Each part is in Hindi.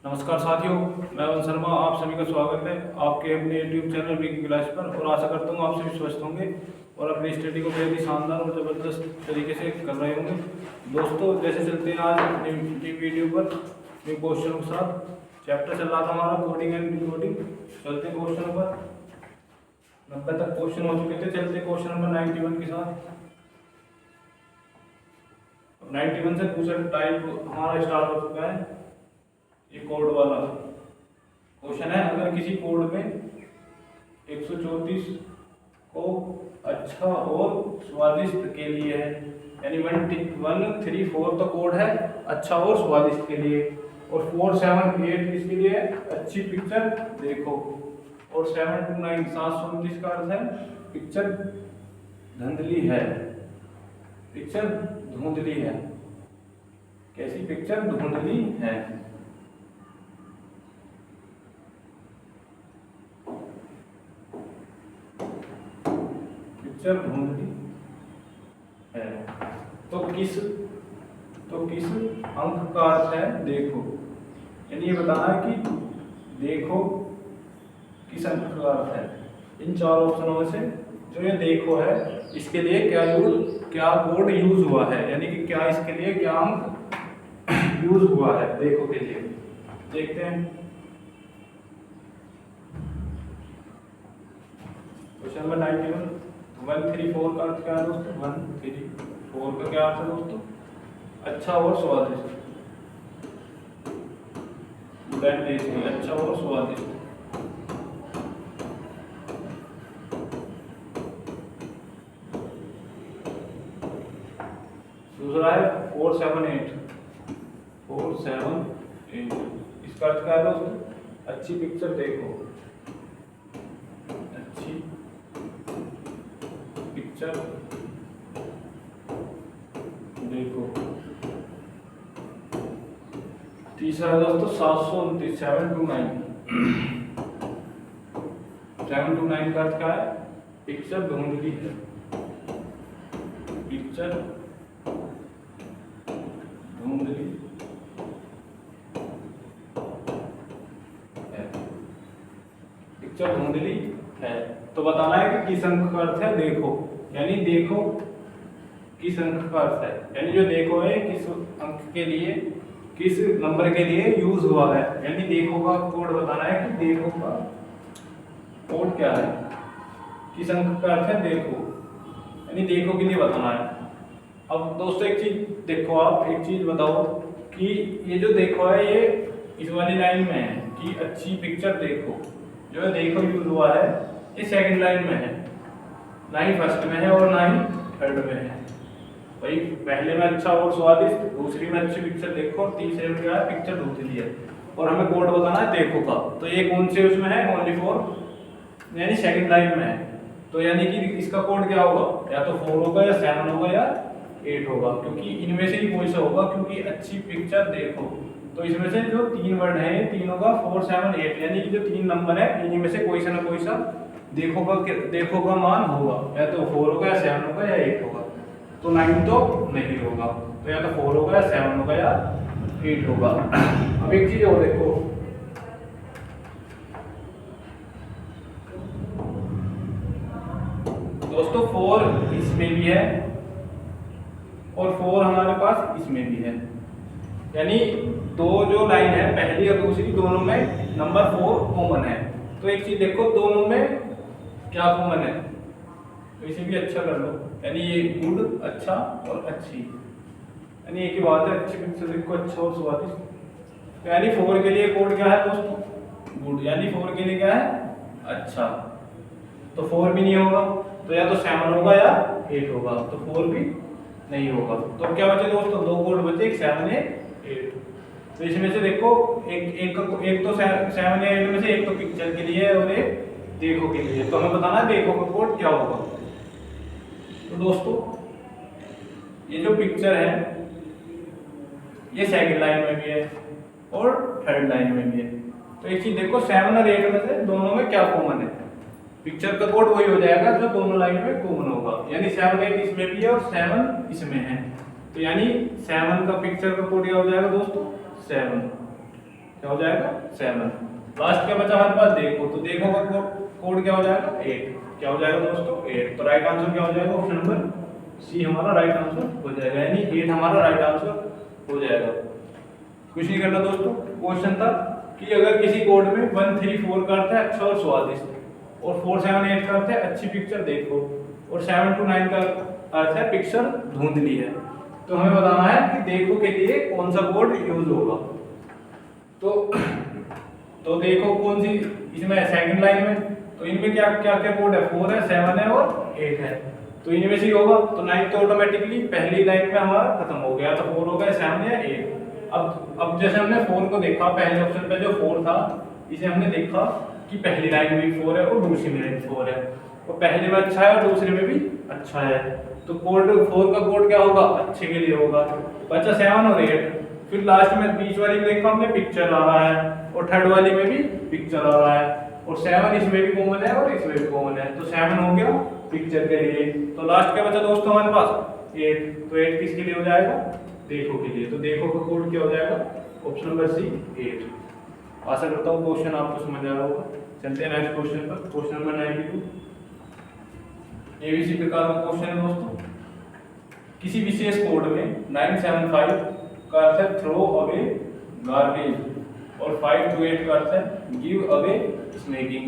नमस्कार साथियों, मैं अवन शर्मा। आप सभी का स्वागत है आपके अपने YouTube चैनल ब्रेकिंग क्लास पर। और आशा करता हूँ आप सभी स्वस्थ होंगे और अपनी स्टडी को बेहद ही शानदार और ज़बरदस्त तरीके से कर रहे होंगे। दोस्तों, जैसे चलते हैं आज न्यू वीडियो पर न्यू क्वेश्चनों के साथ। चैप्टर चल रहा था हमारा कोडिंग एंड डिकोडिंग। चलते हैं क्वेश्चनों पर। 90 तक क्वेश्चन हो चुके थे। चलते क्वेश्चन नंबर 91 के साथ। 91 से दूसरा टाइप हमारा स्टार्ट हो चुका है। ये कोड वाला क्वेश्चन है। अगर किसी कोड में 134 को अच्छा और स्वादिष्ट के लिए है, यानी 134 तो कोड है अच्छा और स्वादिष्ट के लिए, और 478 किसके लिए है? अच्छी पिक्चर देखो। और 729 729 का अर्थ है पिक्चर धुंधली है। पिक्चर धुंधली है। कैसी पिक्चर? धुंधली है। पिक्चर धुंधली है। तो किस अंक का अर्थ है देखो, यानी ये बताना है कि देखो किस अंक का अर्थ है। इन चार ऑप्शनों में से जो ये देखो है, इसके लिए क्या कोड यूज हुआ है, यानी कि क्या इसके लिए क्या अंक यूज हुआ है देखो के लिए। देखते हैं क्वेश्चन नंबर 91। 134 का अर्थ क्या है दोस्तों? 134 का क्या अर्थ है दोस्तों? अच्छा और स्वादिष्ट। अच्छा और स्वादिष्ट। दूसरा है 478। 478 इसका अर्थ क्या है दोस्तों? अच्छी पिक्चर देखो। अच्छी पिक्चर देखो। तीसरा है दोस्तों 729 729 का अर्थ क्या है? पिक्चर धुंधली है। पिक्चर धुंधली है। पिक्चर धुंधली है। तो बताना है कि किस अंक का अर्थ है देखो, यानी देखो किस अंक का अर्थ है, यानी जो देखो है किस अंक के लिए, किस नंबर के लिए यूज हुआ है। यानी देखो का कोड बताना है कि देखो का कोड क्या है, किस अंक का अर्थ है देखो, यानी देखो के लिए बताना है। अब दोस्तों एक चीज देखो, आप एक चीज बताओ कि ये जो देखो है ये इस वाली लाइन में है कि अच्छी पिक्चर देखो। जो देखो यूज हुआ है ये सेकंड लाइन में है, ना ही फर्स्ट में है और ना ही थर्ड में है। भाई पहले में अच्छा और स्वादिष्ट, दूसरी में अच्छी पिक्चर देखो, और तीसरे में क्या है? पिक्चर धुंधली है। और हमें कोड बताना है देखो का। तो ये कौन से उसमें है? ओनली 4, यानी सेकंड लाइन में है। तो यानी कि इसका कोड क्या होगा? या तो 4 होगा या 7 होगा या 8 होगा, क्योंकि इनमें से ही कोई सा होगा, क्योंकि अच्छी पिक्चर देखो। तो इसमें से जो तीन वर्ड है ये तीनों का 4, 7, 8, यानी कि जो तीन नंबर है इन्हीं में से कोई सा ना कोई सा देखो का मान होगा। या तो 4 होगा या 7 होगा या 8 होगा। तो 9 तो नहीं होगा। तो या तो 4 होगा या 7 होगा या 8 होगा। अब एक चीज और देखो, दोस्तों 4 इसमें भी है और 4 हमारे पास इसमें भी है, यानी दो जो लाइन है पहली और दूसरी दोनों में नंबर 4 कॉमन है। तो एक चीज देखो, दोनों में क्या कॉमन है? तो इसे भी अच्छा कर लो, यानी ये गुड, अच्छा और अच्छी, यानी एक ही बात है। अच्छी पिक्चर देखो, अच्छा और स्वादिष्ट। तो यानी 4 के लिए कोड क्या है दोस्तों? गुड। यानी 4 के लिए क्या है? अच्छा। तो 4 भी नहीं होगा, तो या तो 7 होगा या 8 होगा। तो 4 भी नहीं होगा। तो क्या बचे दोस्तों? दो कोड बचे, एक 7 है 8। तो इसमें से देखो एक तो 7 या 8 में से एक तो पिक्चर के लिए और एक देखो के लिए। तो हमें बताना है देखो का कोड क्या होगा। तो दोस्तों ये जो पिक्चर है ये सेकंड लाइन में भी है और थर्ड लाइन में भी है। तो एक चीज देखो, 7 और 8 में से दोनों में क्या कॉमन है? पिक्चर का कोड वही हो जाएगा जो दोनों लाइन में कॉमन होगा, यानी 7 8 इसमें भी है और 7 इसमें है। तो यानी 7 का पिक्चर का कोड क्या हो जाएगा दोस्तों? 7। क्या हो जाएगा 7। लास्ट क्या बचा हमारे पास देखो, तो देखो का कोड क्या हो जाएगा 8। क्या हो जाएगा दोस्तों 8। तो राइट आंसर क्या हो जाएगा ऑप्शन नंबर सी हमारा राइट आंसर हो जाएगा, यानी 8 हमारा राइट आंसर हो जाएगा। कुछ नहीं करना दोस्तों, क्वेश्चन था कि अगर किसी कोड में 1 3 4 का अर्थ है अच्छा और स्वादिष्ट, और 4 7 8 का अर्थ है अच्छी पिक्चर देखो, और 7 to 9 का अर्थ है पिक्चर धुंधली है, तो हमें बताना है कि देखो के लिए कौन सा कोड यूज होगा। तो देखो कौन सी इसमें सेकंड लाइन में, तो इनमें क्या क्या क्या कोड है 4 है 7 है और 8 है, तो इनमें से ही होगा। तो 9 तो ऑटोमेटिकली पहली लाइन में हमारा खत्म हो गया, तो 4 हो गया 7 या 8। अब जैसे हमने 4 को देखा पहले ऑप्शन पे जो 4 था, इसे हमने देखा कि पहली लाइन में भी 4 है और दूसरी में भी 4 है, और पहले में अच्छा है और दूसरे में भी अच्छा है, तो कोड 4 का कोड क्या होगा अच्छे के लिए होगा। बचा 7 और 8, फिर लास्ट में बीच वाली में देखा हमने पिक्चर आ रहा है, और थर्ड वाली में भी पिक्चर आ रहा है, और 7 इसमें भी कॉमन है और इसमें भी कॉमन है, तो 7 हो गया पिक्चर के लिए। तो लास्ट क्या बचा दोस्तों हमारे पास 8, तो 8 किसके लिए हो जाएगा देखो के लिए, तो देखो का कोड क्या हो जाएगा ऑप्शन नंबर सी 8। आशा करता हूँ क्वेश्चन आपको समझ आ रहा होगा। चलते हैं नेक्स्ट क्वेश्चन पर, क्वेश्चन नंबर 92। ये भी इसी प्रकार का क्वेश्चन है दोस्तों। किसी विशेष कोड में 975 का अर्थ है थ्रो अवे गार्बेज, और 5 to 8 का अर्थ है गिव अवे स्मोकिंग,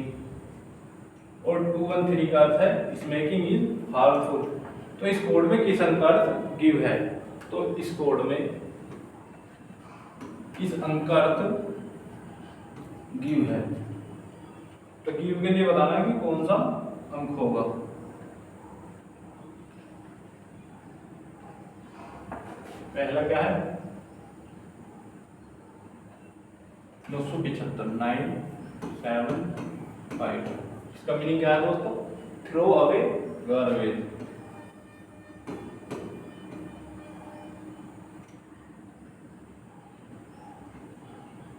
और 213 का अर्थ है स्मोकिंग इज हार्मफुल। तो इस कोड में किस अंक का अर्थ गिव है, तो इस कोड में किस अंक का अर्थ गिव है, तो गिव के लिए बताना है कि कौन सा अंक होगा। पहला क्या है 975 975, इसका मीनिंग क्या है दोस्तों throw away garbage.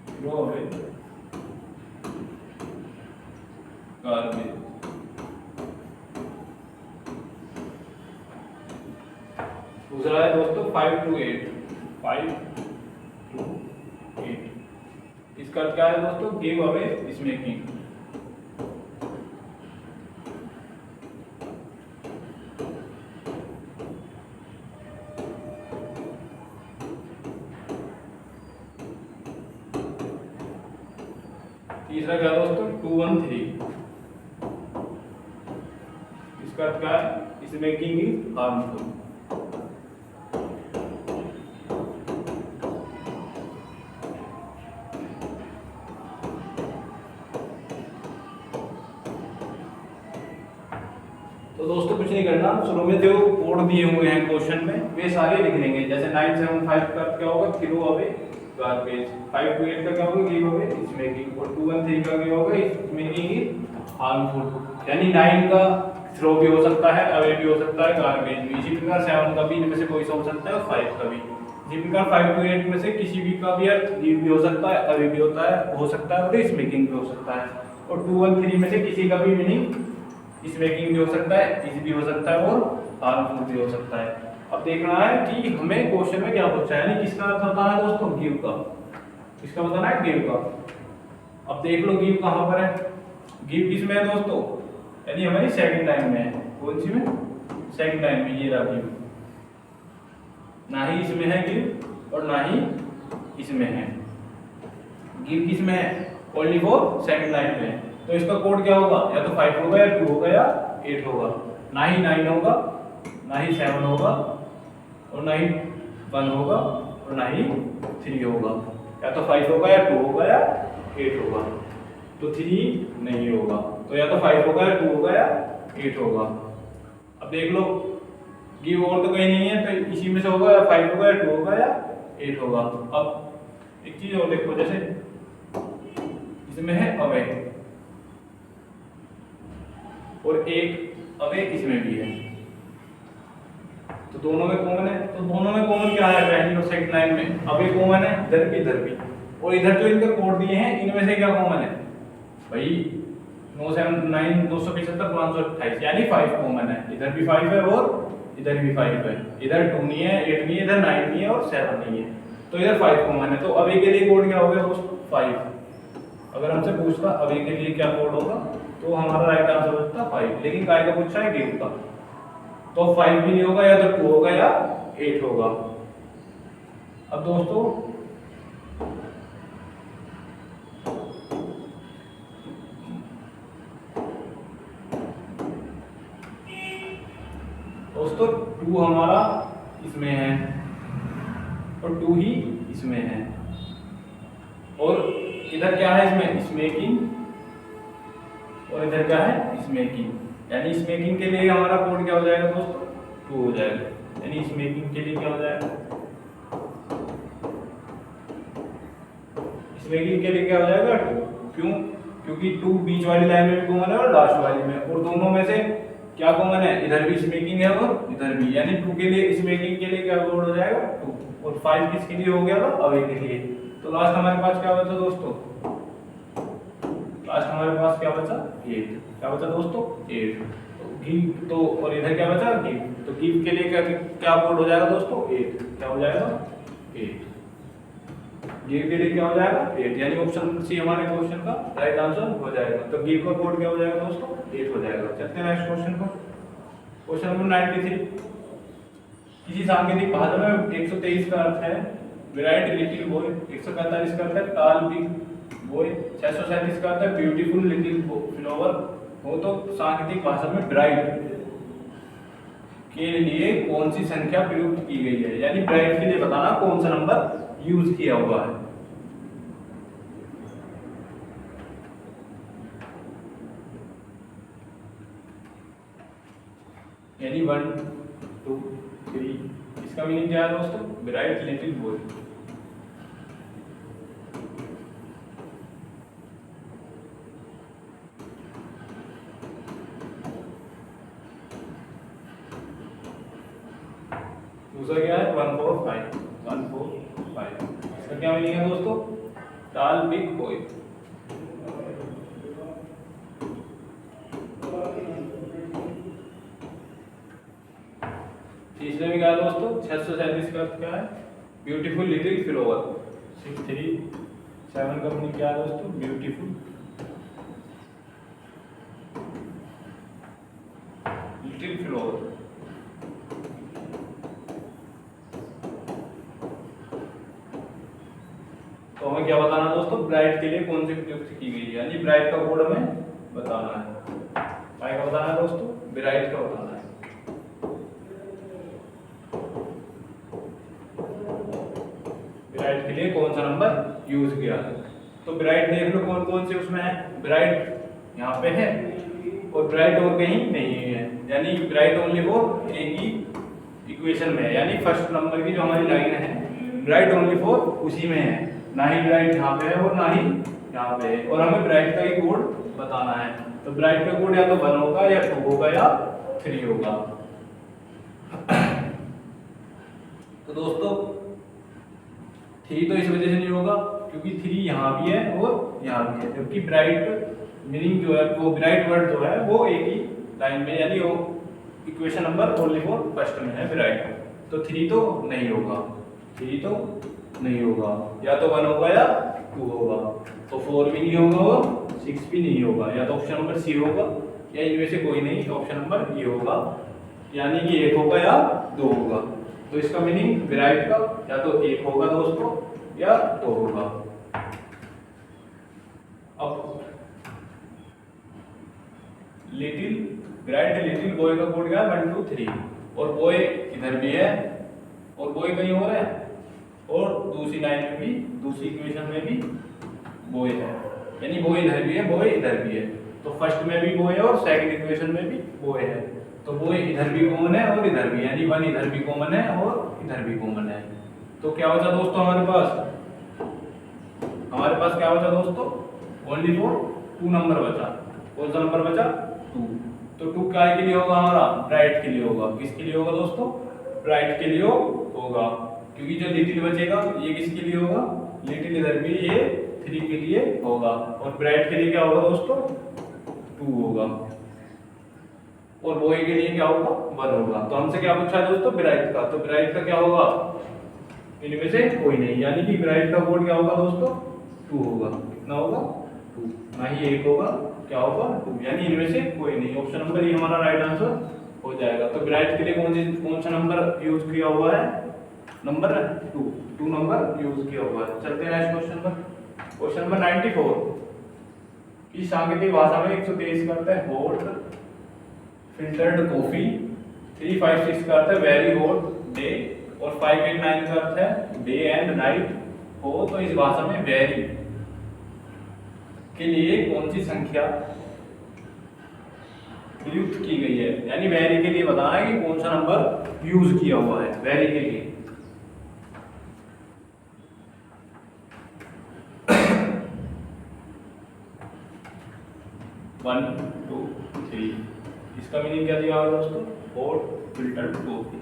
Throw away garbage. दूसरा है दोस्तों 5 to 8, 5 to 8, इसका अर्थ क्या है दोस्तों गिव अवे स्मोकिंग। तीसरा क्या दोस्तों 213, इसका अर्थ क्या है स्मोकिंग इज हार्मफुल। तो दोस्तों कुछ नहीं करना, शुरू में जो कोड दिए हुए हैं क्वेश्चन में वे सारे लिख लेंगे। जैसे 975 का क्या होगा थ्रो अवे गार्बेज, 5 to 8 का क्या होगा गिव अवे स्मोकिंग, और 213 का क्या होगा स्मोकिंग इज हार्मफुल। यानी 9 का थ्रो भी हो सकता है, अवे भी हो सकता है, गार्बेज भी। इसी प्रकार 7 का भी इनमें से कोई सा हो सकता है, और 5 का भी। इसी प्रकार 5 to 8 में से किसी भी का भी अर्थ गिव भी हो सकता है, अवे भी होता है हो सकता है, और स्मोकिंग भी हो सकता है। और 213 में से किसी का भी मीनिंग स्मोकिंग भी हो सकता है, इज भी हो सकता है, और हार्मफुल भी हो सकता है। अब देखना है कि हमें क्वेश्चन में क्या पूछा है, यानी किसका अर्थ बताना है दोस्तों गिव का, किसका बताना है गिव का। अब देख लो गिव कहां पर है, गिव किस में है दोस्तों, यानी हमारी सेकंड लाइन में है। कौन सी में सेकंड लाइन में, ये रहा गिव। ना ही इसमें है गिव और ना ही इसमें है। गिव किस में है ओनली फॉर सेकंड लाइन में। तो इसका कोड क्या होगा, या तो 5 होगा या 2 होगा या 8 होगा। ना ही 9 होगा, ना ही 7 होगा, और ना ही 1 होगा, और ना ही 3 होगा। या तो 5 होगा या 2 होगा या 8 होगा। तो 3 नहीं होगा, तो या तो 5 होगा या 2 होगा या 8 होगा। अब देख लो गिव और तो कहीं नहीं है, तो इसी में से होगा या 5 होगा या 2 होगा या 8 होगा। अब एक चीज और देखो, जैसे इसमें है अवे और एक अवे इसमें भी है, तो दोनों में कॉमन है। तो दोनों में कॉमन क्या है, पहली और सेकंड लाइन में अवे कॉमन है, इधर भी, और इधर जो इनके कोड दिए हैं इनमें से क्या कॉमन है भाई 979 275 528, यानी 5 कॉमन है। इधर भी 5 है और इधर भी 5 है। इधर 2 नहीं है, 8 नहीं है, इधर 9 नहीं है और 7 नहीं है। तो इधर 5 कॉमन है, तो अभी के लिए कोड क्या हो गया दोस्तों 5। अगर हमसे पूछता अभी के लिए क्या कोड होगा तो हमारा राइट आंसर होता 5, लेकिन काय का पूछा है गिव का, तो 5 भी नहीं होगा, या तो 2 होगा या 8 होगा। अब दोस्तों दोस्तों 2 हमारा इसमें है और 2 ही इसमें है, और इधर क्या है इसमें स्मैकिंग, और इधर क्या है स्मैकिंग, यानी स्मैकिंग के लिए हमारा कोड क्या हो जाएगा दोस्तों 2 हो जाएगा, यानी स्मैकिंग के लिए क्या हो जाएगा, स्मैकिंग के लिए क्या हो जाएगा 2। क्यों? क्योंकि 2 बीच वाली लाइन में भी कॉमन है और लास्ट वाली में, और दोनों में से क्या कॉमन है, इधर भी स्मैकिंग है और इधर भी, यानी 2 के लिए स्मैकिंग के लिए क्या कोड हो जाएगा 2, और 5 किसके लिए हो गया था अवे के लिए। तो लास्ट हमारे पास क्या बचा दोस्तों, लास्ट हमारे पास क्या बचा 8, क्या बचा दोस्तों 8। तो गिव, तो और इधर क्या बचा गिव, तो गिव के लिए क्या क्या कोड हो जाएगा दोस्तों 8, क्या हो जाएगा 8, गिव के लिए क्या हो जाएगा 8, यानी ऑप्शन सी हमारे क्वेश्चन का राइट आंसर हो जाएगा। तो गिव का कोड क्या हो जाएगा दोस्तों 8 हो जाएगा। चलते हैं नेक्स्ट क्वेश्चन को, क्वेश्चन नंबर 93। किसी सांकेतिक भाषा में 123 का अर्थ है ब्राइट लिटिल बॉय, 145 का अर्थ है टॉल बिग बॉय, 637 का अर्थ है ब्यूटीफुल लिटिल फ्लावर हो, तो सांकेतिक भाषा में ब्राइट के लिए कौन सी संख्या प्रयुक्त की गई है, यानी ब्राइट के लिए बताना कौन सा नंबर यूज किया हुआ है। यानी 1 2 3, इसका मीनिंग क्या है दोस्तों ब्राइट लिटिल बॉय। दूसरा क्या है 145, 145, इसका क्या मीनिंग है दोस्तों टॉल बिग बॉय। तीसरे में क्या है दोस्तों 637 का अर्थ क्या है ब्यूटीफुल लिटिल फ्लावर। 637 का मीनिंग क्या है दोस्तों ब्यूटीफुल लिटिल फ्लावर। तो हमें क्या बताना है दोस्तों ब्राइट के लिए कौन सी प्रयुक्त की गई है, यानी ब्राइट का कोड हमें बताना है। क्या का बताना है दोस्तों ब्राइट का बताना है। ब्राइट के लिए कौन सा नंबर यूज किया है, तो ब्राइट देख लो कौन कौन से उसमें है, ब्राइट यहाँ पे है और ब्राइट और कहीं नहीं है, यानी ब्राइट ओनली वो एक ही इक्वेशन में है, यानी फर्स्ट नंबर की जो हमारी लाइन है ब्राइट ओनली फोर उसी में है, ना ही ब्राइट यहाँ पे है और ना ही यहाँ पे है, और हमें ब्राइट का ही कोड बताना है। तो ब्राइट का कोड या तो 1 होगा या 2 होगा या 3 होगा। तो दोस्तों 3 तो इस वजह से नहीं होगा क्योंकि 3 यहाँ भी है और यहाँ भी है, जबकि ब्राइट मीनिंग जो है वो ब्राइट वर्ड जो है वो एक ही लाइन में, यानी वो equation number only for first में है ब्राइट। तो 3 तो नहीं होगा, 3 तो नहीं होगा, या तो 1 होगा या 2 होगा, तो 4 भी नहीं होगा और 6 भी नहीं होगा, या तो ऑप्शन नंबर सी होगा या इनमें से कोई नहीं, ऑप्शन नंबर ए होगा, यानी कि 1 होगा या 2 होगा। तो इसका मीनिंग ब्राइट का या तो 1 होगा दोस्तों या 2 होगा। अब लिटिल ब्राइट लिटिल बॉय का कोड क्या है 1 2 3, और बॉय इधर भी है और बॉय कहीं और है, और दूसरी लाइन में भी दूसरी इक्वेशन में भी बॉय है, यानी बॉय इधर भी है बॉय इधर भी है, तो फर्स्ट में भी बॉय है और सेकंड इक्वेशन में भी बॉय है, तो बॉय इधर भी कॉमन है और इधर भी, यानी 1 इधर भी कॉमन है और इधर भी कॉमन है। तो क्या बचा दोस्तों हमारे पास क्या बचा दोस्तों ओनली फॉर 2 नंबर बचा। कौन सा नंबर बचा 2, तो 2 काय के लिए होगा हमारा ब्राइट के लिए होगा, किसके लिए होगा दोस्तों ब्राइट के लिए होगा, क्योंकि जो लिटिल बचेगा ये किसके लिए होगा लिटिल इधर भी ये 3 के लिए होगा, और ब्राइट के लिए क्या होगा दोस्तों 2 होगा, और बॉय के लिए क्या होगा 1 होगा। तो हमसे क्या पूछा है दोस्तों ब्राइट का, तो ब्राइट का क्या होगा इनमें से कोई नहीं, यानी कि ब्राइट का कोड क्या होगा दोस्तों, 2 होगा। कितना होगा, 2, ना ही 1 होगा, क्या होगा 2, यानी इनमें से कोई नहीं। ऑप्शन नंबर ये हमारा राइट आंसर हो जाएगा। तो ब्राइट के लिए कौन सा नंबर यूज किया हुआ है, नंबर 2 नंबर यूज किया हुआ है। चलते हैं नेक्स्ट क्वेश्चन पर। क्वेश्चन नंबर 94 की सांकेतिक भाषा में 123 का अर्थ है हॉट फिल्टर्ड कॉफी, 356 का अर्थ है वेरी हॉट डे, और 589 का अर्थ है डे एंड नाइट हो। तो इस भाषा में वेरी के लिए कौन सी संख्या प्रयुक्त की गई है, यानी वेरी के लिए बताना है कि कौन सा नंबर यूज किया हुआ है वेरी के लिए। वन टू थ्री, इसका मीनिंग क्या दिया हुआ है दोस्तों, hot filtered coffee.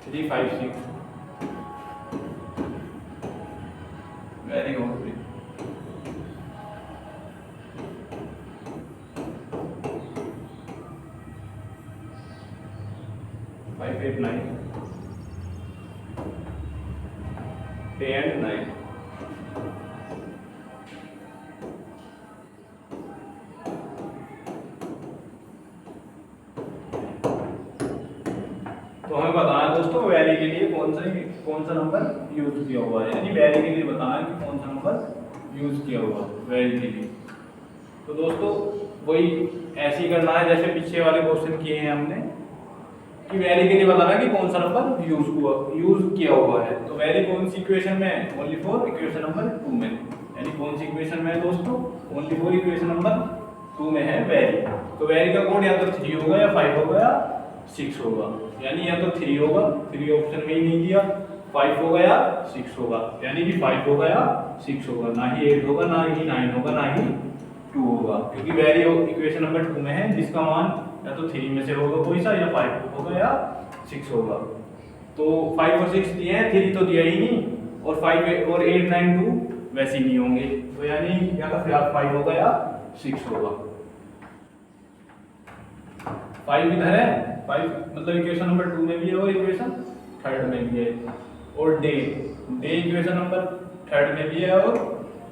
Three five six very good. 589 day and night। तो हमें बताना है दोस्तों वेरी के लिए कौन सा नंबर यूज किया हुआ है, यानी वेरी के लिए बताना है कि कौन सा नंबर यूज किया हुआ है वेरी के लिए। तो दोस्तों वही ऐसे ही करना है जैसे पीछे वाले क्वेश्चन किए हैं हमने, कि वेरी के लिए बताना है कि कौन सा नंबर यूज किया हुआ है। तो वेरी कौन सी इक्वेशन में है, ओनली फॉर इक्वेशन नंबर 2 में, यानी कौन सी इक्वेशन में है दोस्तों, ओनली फॉर इक्वेशन नंबर 2 में है वेरी। तो वेरी का कोड या तो 3 होगा या 5 होगा या 6 होगा, यानी या तो 3 होगा, 3 ऑप्शन में ही नहीं दिया, 5 होगा या 6 होगा, यानी कि 5 होगा या 6 होगा, ना ही 8 होगा, ना ही 9 होगा, ना ही 2 होगा, क्योंकि वेरी इक्वेशन नंबर 2 में है जिसका मान या तो 3 में से होगा कोई सा, या 5 होगा या 6 होगा। तो 5 और 6 दिए हैं, 3 तो दिया ही नहीं, और 5 और 8 9 2 वैसे ही नहीं होंगे, तो यानी या तो 5 होगा या 6 होगा। 5 इधर है, 5 मतलब इक्वेशन नंबर 2 में भी है और इक्वेशन 3 में भी है, और डे इक्वेशन नंबर 3 में भी है और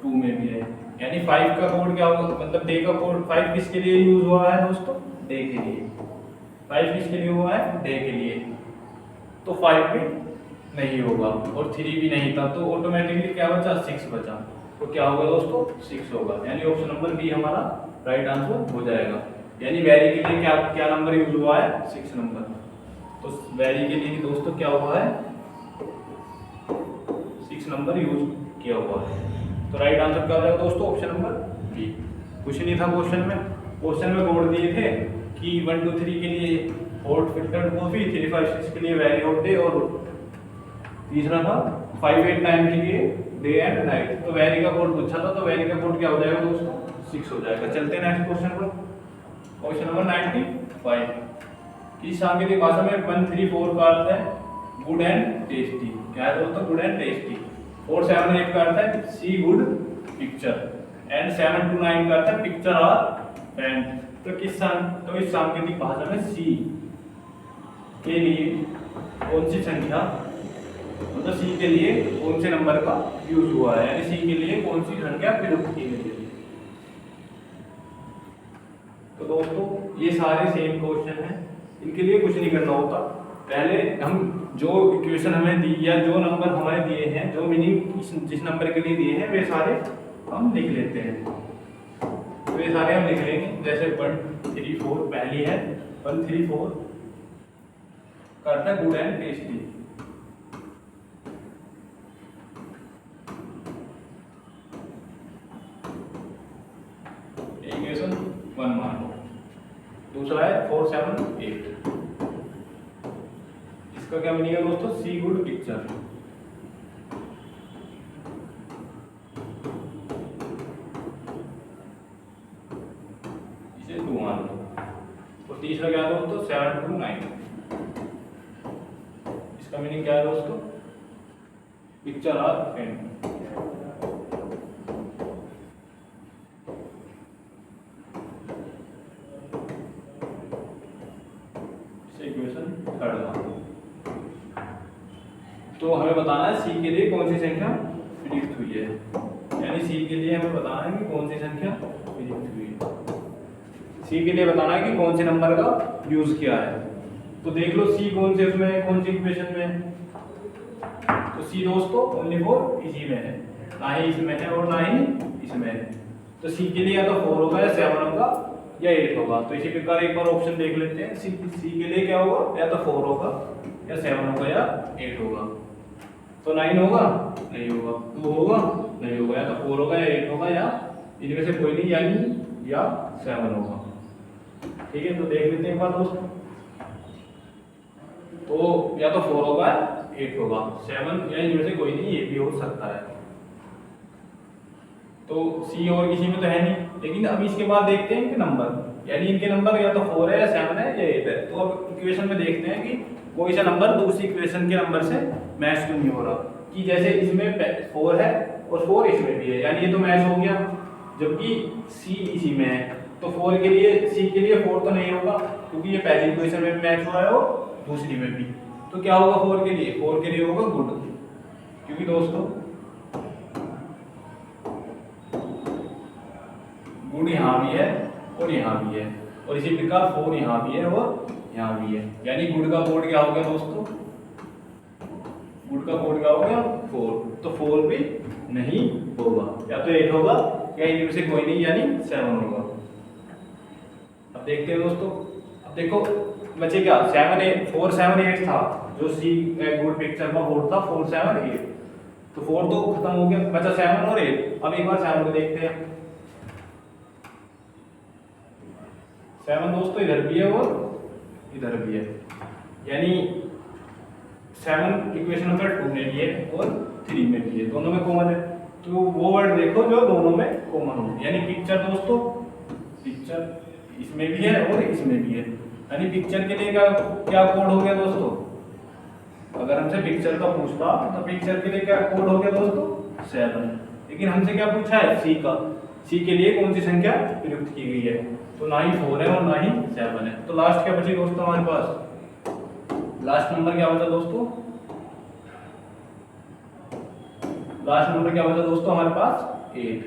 2 में भी है, यानी 5 का कोड क्या होगा, मतलब डे का कोड 5 किसके लिए यूज हुआ है दोस्तों, डे के लिए। 5 किसके लिए हुआ है, डे के लिए, तो 5 भी नहीं होगा और 3 भी नहीं था, तो ऑटोमेटिकली क्या बचा, 6 बचा, तो क्या होगा दोस्तों, 6 होगा, यानी ऑप्शन नंबर बी हमारा राइट आंसर हो जाएगा। यानी वेरी के लिए क्या नंबर यूज हुआ है, 6 नंबर। तो वेरी के लिए दोस्तों क्या हुआ है, 6 नंबर यूज किया हुआ है। तो राइट आंसर क्या हो जाएगा दोस्तों, ऑप्शन नंबर बी। कुछ नहीं था क्वेश्चन में कोड दिए थे कि 1 2 3 के लिए हॉट फिल्टर्ड कॉफी, 3 5 6 के लिए वेरी हॉट डे, और तीसरा था 5 8 9 के लिए डे एंड नाइट। तो वेरी का कोड पूछा था, तो वेरी का कोड क्या हो जाएगा दोस्तों, 6 हो जाएगा। चलते हैं नेक्स्ट क्वेश्चन पर। क्वेश्चन नंबर 95 की सांकेतिक भाषा में 134 का अर्थ है गुड एंड टेस्टी। क्या है दोस्तों, गुड एंड टेस्टी। 4 7 8 का अर्थ है सी गुड पिक्चर, एंड 7 2 9 का अर्थ है पिक्चर और पेन। तो इस सांकेतिक भाषा में सी के लिए कौन सी संख्या, मतलब सी के लिए कौन से नंबर का यूज हुआ है, यानी सी के लिए कौन सी संख्या प्रयुक्त की गई है। तो दोस्तों ये सारे सेम क्वेश्चन हैं, इनके लिए कुछ नहीं करना होता। पहले हम जो इक्वेशन हमें दी या जो नंबर हमें दिए हैं, जो मीनिंग जिस नंबर के लिए दिए हैं, वे सारे हम लिख लेते हैं। तो ये सारे हम लिख लेंगे, जैसे 1 3 4 पहली है 1 3 4 करता है गुड एंड टेस्टी। इक्वेशन 1 मान लो। दूसरा है 4 7 8, इसका क्या मीनिंग है दोस्तों, सी गुड पिक्चर। इसे 2 मान लो। और तीसरा क्या है दोस्तों, 7 2 9, इसका मीनिंग क्या है दोस्तों, पिक्चर और पेन। Third one. तो हमें बताना है सी के लिए कौन सी संख्या प्रिडिक्ट हुई है, यानी सी के लिए हमें बताना है कि कौन सी संख्या प्रिडिक्ट हुई है। सी के लिए बताना है कि कौन से नंबर का यूज किया है। तो देख लो सी कौन से उसमें है, कौन सी इक्वेशन में है। तो सी दोस्तों ओनली फोर इसी में है, ना ही इसमें है और ना ही इसमें है। तो सी के लिए या तो 4 होगा या 7 होगा या 8 होगा। तो इसी प्रकार एक बार ऑप्शन देख लेते हैं। सी के लिए क्या होगा, या तो 4 होगा या 7 होगा या 8 होगा। तो 9 होगा नहीं होगा, 2 होगा नहीं होगा, या तो 4 होगा या 8 होगा या इनमें से कोई नहीं, यानी या 7 होगा। ठीक है, तो देख लेते हैं एक बार दोस्तों। तो या तो 4 होगा 8 होगा, 7 या इनमें से कोई नहीं, ये भी हो सकता है। तो सी और किसी में तो है नहीं, लेकिन अभी इसके बाद देखते हैं इनके नंबर, यानी इनके नंबर या तो 4 है या 7 है या 8 है। तो अब इक्वेशन में देखते हैं कि कोई सा नंबर दूसरी इक्वेशन के नंबर से मैच क्यों नहीं हो रहा। कि जैसे इसमें 4 है और 4 इसमें भी है, यानी ये तो मैच हो गया, जबकि सी इसी में है। तो 4 के लिए, सी के लिए 4 तो नहीं होगा, क्योंकि ये पहली इक्वेशन में मैच हुआ है और दूसरी में भी। तो क्या होगा 4 के लिए, 4 के लिए होगा गुड, क्योंकि दोस्तों गुड यहाँ भी है और यहाँ भी है, और इसी प्रकार 4 यहाँ भी है और यहाँ भी है। यानी गुड का कोड क्या हो गया दोस्तों, गुड का कोड क्या हो गया 4। तो 4 भी नहीं होगा, या तो 8 होगा या इनमें से कोई नहीं, यानी 7 होगा। अब देखते हैं दोस्तों, अब देखो बचे क्या, 7 8 4 7 8 था जो सी गुड पिक्चर का कोड था, 4 7 8। तो 4 तो खत्म हो गया, बचा 7 और 8। अब एक बार 7 को देखते हैं। 7 दोस्तों इधर भी है और इधर भी है, यानी 7 इक्वेशन नंबर 2 में भी है और 3 में भी है, दोनों में कॉमन है। तो वो वर्ड देखो जो दोनों में कॉमन हो, यानी पिक्चर दोस्तों, पिक्चर इसमें भी है और इसमें भी है। यानी पिक्चर के लिए क्या क्या कोड हो गया दोस्तों, अगर हमसे पिक्चर का पूछता तो पिक्चर के लिए क्या कोड हो गया दोस्तों 7। लेकिन हमसे क्या पूछा है सी का, सी के लिए कौन सी संख्या प्रयुक्त की गई है, तो ना ही 4 है और ना ही 7 है। तो लास्ट क्या बची दोस्तों हमारे पास, लास्ट नंबर क्या बचा दोस्तों, लास्ट नंबर क्या बचा दोस्तों हमारे पास 8।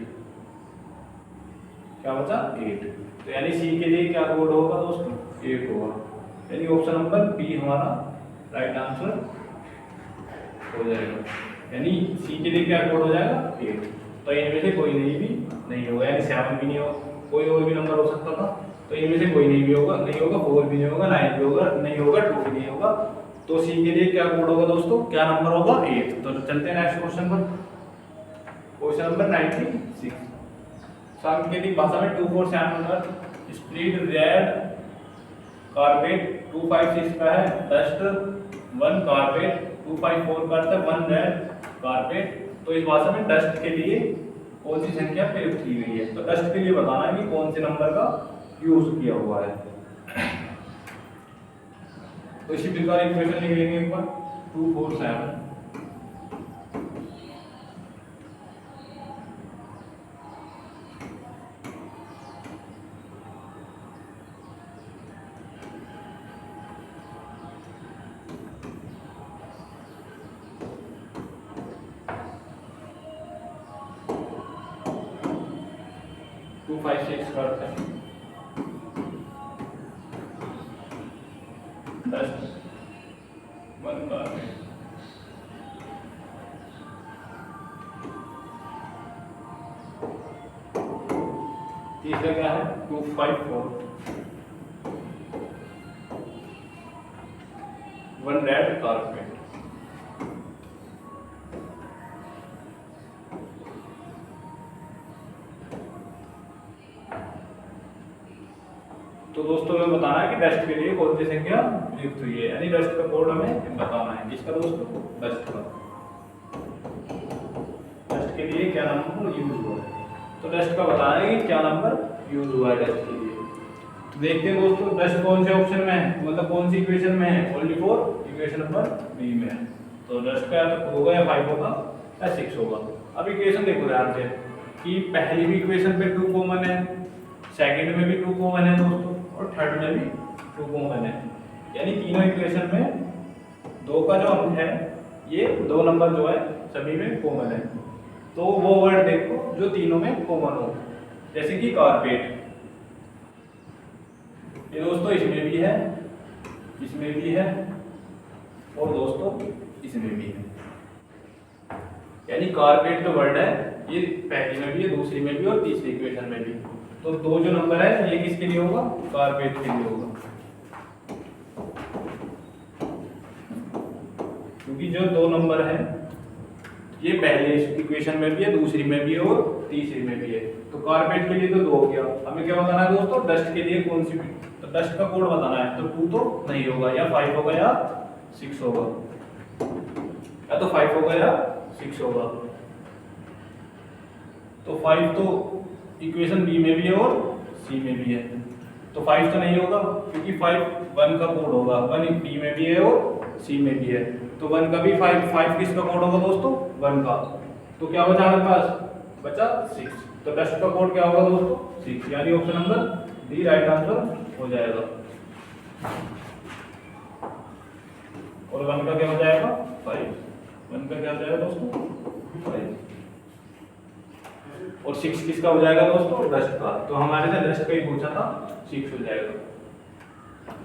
क्या बचा 8। तो यानी सी के लिए क्या कोड होगा दोस्तों 8 होगा, यानी ऑप्शन नंबर बी हमारा राइट आंसर हो जाएगा। यानी सी के लिए क्या कोड हो जाएगा 8। तो इनमें से कोई नहीं भी नहीं होगा, यानी 7 भी नहीं होगा, कोई और भी नंबर हो सकता था। तो इनमें से कोई नहीं भी होगा, नहीं होगा, 4 भी नहीं होगा, 9 भी होगा नहीं होगा, 2 भी नहीं होगा। तो सी के लिए क्या कोड होगा दोस्तों, क्या नंबर होगा 8। तो चलते हैं नेक्स्ट क्वेश्चन पर। Question number 96। सांकेतिक भाषा में 247 स्प्लिट रेड कारपेट 256 का है, डस्ट 1 कारपेट 254 का है 1 रेड कारपेट। तो इस भाषा में डस्ट के लिए कौन सी संख्या प्रयुक्त की गई है। तो डस्ट के लिए बताना है कि कौन से नंबर का यूज किया हुआ है। तो इसी प्रकार इक्वेशन लिख लेंगे एक बार, 247 256 का अर्थ है डस्ट 1 कारपेट। तीसरा क्या है 254 1 रेड कारपेट। तो दोस्तों हमें बताना है कि डस्ट के लिए कौन सी संख्या प्रयुक्त हुई है, यानी डस्ट का कोड हमें बताना है। किसका दोस्तों, डस्ट का। डस्ट के लिए क्या नंबर यूज हुआ है, तो डस्ट का बताना है कि क्या नंबर यूज हुआ है डस्ट के लिए। तो देखते हैं दोस्तों डस्ट कौन से ऑप्शन में है, मतलब कौन सी इक्वेशन में है, only for equation number B में है। तो डस्ट का या तो 2 होगा या 5 होगा या 6 होगा। अब इक्वेशन देखो ध्यान से कि पहली भी इक्वेशन पे 2 कॉमन है, सेकंड में भी 2 कॉमन है दोस्तों, और थर्ड में भी 2 कॉमन है। यानी तीनों इक्वेशन में 2 का जो अंक है ये 2 नंबर जो है सभी में कॉमन है। तो वो वर्ड देखो जो तीनों में कॉमन हो, जैसे कि कारपेट, ये दोस्तों इसमें भी है, इसमें भी है और दोस्तों इसमें भी है। यानी कारपेट जो वर्ड है ये पहली में भी है, दूसरी में भी और तीसरी इक्वेशन में भी। तो 2 जो नंबर है ये किसके लिए होगा? कारपेट के लिए होगा, क्योंकि जो 2 नंबर है ये पहले इक्वेशन में भी है, दूसरी में भी है और तीसरी में भी है। तो कारपेट के लिए तो 2 हो गया। हमें क्या बताना है दोस्तों? डस्ट के लिए कौन सी, तो डस्ट का कोड बताना है। तो 2 तो नहीं होगा, या 5 होगा या 6 होगा, या तो 5 होगा या 6 होगा। तो 5 तो इक्वेशन बी में भी है और सी में भी है, तो 5 तो नहीं होगा क्योंकि 5 1 का कोड होगा, 1 बी में भी है और सी में भी है। तो 1 का भी 5 किसका कोड होगा दोस्तों? 1 का। तो क्या बचा हमारे पास? बचा 6। तो डस्ट का कोड क्या होगा दोस्तों? 6, यानी option number D right answer हो जाएगा। और 1 का क्या हो जाएगा? 5। 1 का क्या हो जाएगा दोस्तों? 5। और 6 किसका हो जाएगा दोस्तों? डस्ट का। तो हमारे से डस्ट का ही पूछा था, 6 हो जाएगा।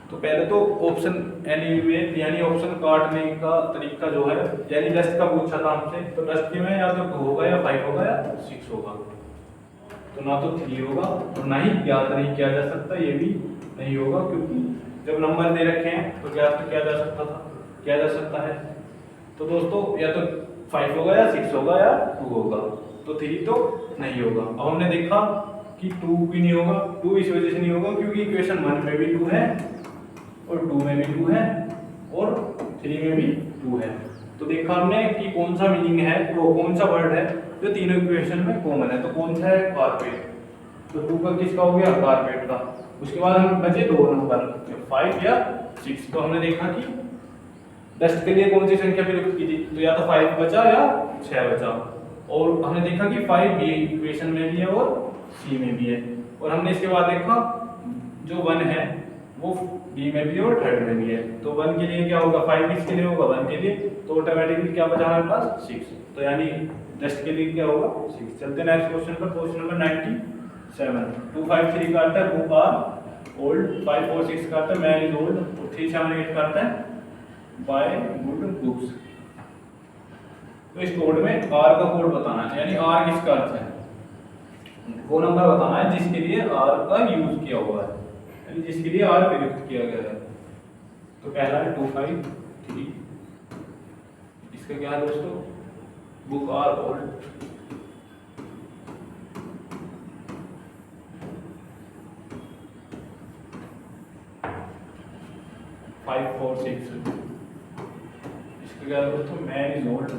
तो पहले तो ऑप्शन एलिमिनेट यानी ऑप्शन काटने का तरीका जो है, यानी डस्ट का पूछा था हमसे, तो डस्ट के में या तो 2 होगा या 5 होगा या 6 होगा। तो ना तो 3 होगा और ना ही ज्ञात नहीं किया जा सकता, ये भी नहीं होगा, क्योंकि जब नंबर दे रखे हैं तो ज्ञात किया जा सकता था, किया जा सकता है। तो दोस्तों या तो 5 होगा या 6 होगा या 2 होगा, तो 3 तो नहीं होगा। अब हमने देखा कि 2 भी नहीं होगा। 2 इस वजह से नहीं होगा क्योंकि इक्वेशन 1 में भी 2 है और 2 में भी 2 है और 3 में भी 2 है। तो देखा हमने कि कौन सा मीनिंग है, वो कौन सा वर्ड है जो तीनों इक्वेशन में कॉमन है। तो कौन सा है? कारपेट। तो 2 का किसका हो गया? कारपेट का। उसके बाद हम बचे 2 नंबर, 5 या 6। तो हमने देखा कि डस्ट के लिए कौन सी संख्या प्रयुक्त की थी, तो या तो 5 बचा या 6 बचा। और हमने देखा कि 5 बी इक्वेशन में भी है और सी में भी है। और हमने इसके बाद देखा जो 1 है वो बी में भी है और थर्ड में भी है। तो 1 के लिए क्या होगा? 5 किसके लिए होगा? 1 के लिए। तो ऑटोमेटिकली क्या बचा हमारे पास? 6। तो यानी डस्ट के लिए क्या होगा? 6। चलते हैं नेक्स्ट क्वेश्चन पर। Question number 97। 2 5 3 का आता है बुक आर ओल्ड, 5 4 6 का आता है मैन इज ओल्ड, और 3 7 8 का आता है बाय गुड बुक्स। तो इस कोड में आर का कोड बताना है, यानी आर किसका अर्थ है? वो नंबर बताना है जिसके लिए आर का यूज किया हुआ है, यानी जिसके लिए आर प्रयुक्त किया गया है। तो पहला है 2 5 3, इसका क्या है दोस्तों? बुक आर ओल्ड, फाइव 4 6, इसका क्या है दोस्तों? Man is old.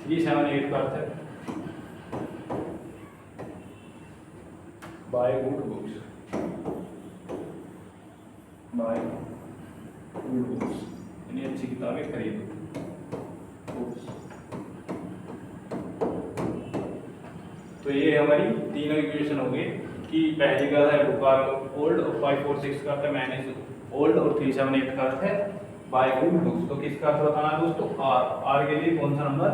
3 7 8 का अर्थ है buy good books, buy good books यानी अच्छी किताबें खरीदो। तो ये हमारी तीनों इक्वेशन हो गई कि पहली का है बुक आर ओल्ड, और 5 4 6 का अर्थ है मैन इज ओल्ड, और 3 7 8 का अर्थ है बाय गुड बुक्स। तो किसका अर्थ बताना है दोस्तों? आर। आर के लिए कौन सा नंबर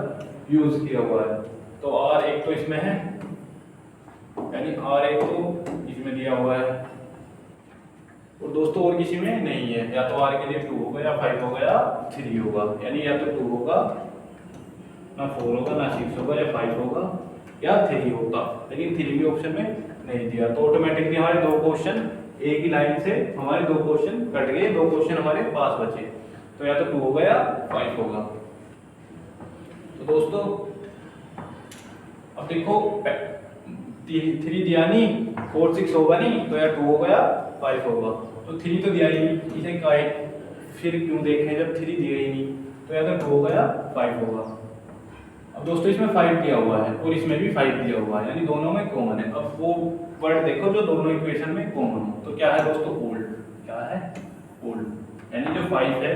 यूज किया हुआ है? तो आर एक तो इसमें है, यानी आर एक तो इसमें दिया हुआ है और दोस्तों और किसी में नहीं है। या तो आर के लिए 2 होगा या 5 होगा या 3 होगा, यानी या तो 2 होगा ना 4 होगा ना 6 होगा या 5 होगा या 3 होगा, लेकिन 3 भी ऑप्शन में नहीं दिया। तो ऑटोमेटिकली हमारे 2 क्वेश्चन एक ही लाइन से हमारे 2 क्वेश्चन कट गए, 2 क्वेश्चन हमारे पास बचे। तो या तो 2 होगा या 5 होगा। तो दोस्तों अब देखो 3 दिया नहीं, 4 6 होगा नहीं, तो या 2 होगा या 5 होगा। तो 3 तो दिया ही नहीं, इसे काय फिर क्यों देखें जब 3 दिया ही नहीं, तो या तो 2 होगा या 5 होगा। अब दोस्तों इसमें 5 दिया हुआ है और इसमें भी 5 दिया हुआ है, यानी दोनों में कॉमन है। अब वो वर्ड देखो जो दोनों इक्वेशन में कॉमन हो। तो क्या है दोस्तों? ओल्ड। क्या है? ओल्ड, यानी जो 5 है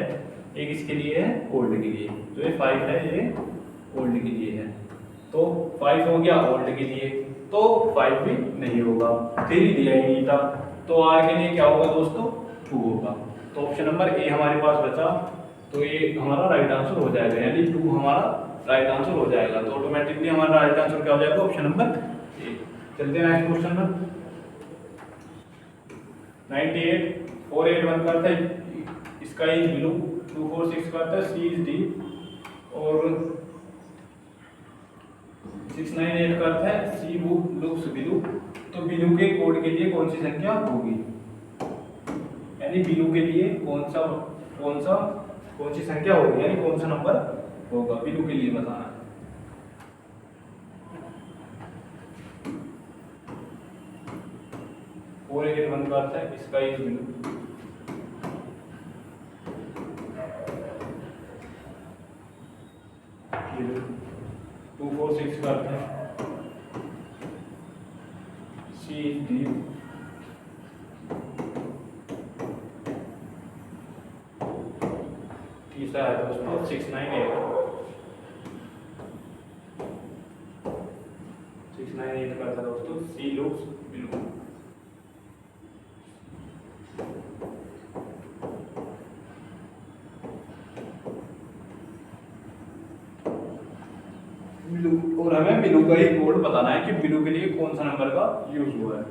एक इसके लिए है ओल्ड के लिए, जो ये 5 है ये ओल्ड के लिए है। तो 5 हो गया ओल्ड के लिए, तो 5 भी नहीं होगा, 3 दिया ही नहीं था, तो r के लिए क्या होगा दोस्तों 2 होगा। तो ऑप्शन नंबर ए हमारे पास बचा, तो ये हमारा राइट आंसर हो जाएगा, यानी 2 हमारा राइट आंसर हो जाएगा। तो ऑटोमेटिकली हमारा राइट आंसर क्या हो जाएगा, ऑप्शन नंबर ए। चलते हैं नेक्स्ट क्वेश्चन पर। 98 481 का था स्काई इज ब्लू, 246 का था सी इज डीप, और 698 का अर्थ है सी लुक्स ब्लू। तो ब्लू के कोड के लिए कौन सी संख्या होगी, यानी ब्लू के लिए कौन सी संख्या होगी, यानी कौन सा नंबर होगा ब्लू के लिए बताना है। और एक वन का अर्थ है स्काई इज ब्लू, ब्लू 246 का अर्थ है सी इज डीप, तीसरा है दोस्तों 698 का था दोस्तों सी लुक्स ब्लू। ब्लू, और हमें ब्लू का ही कोड बताना है कि ब्लू के लिए कौन सा नंबर का यूज हुआ है।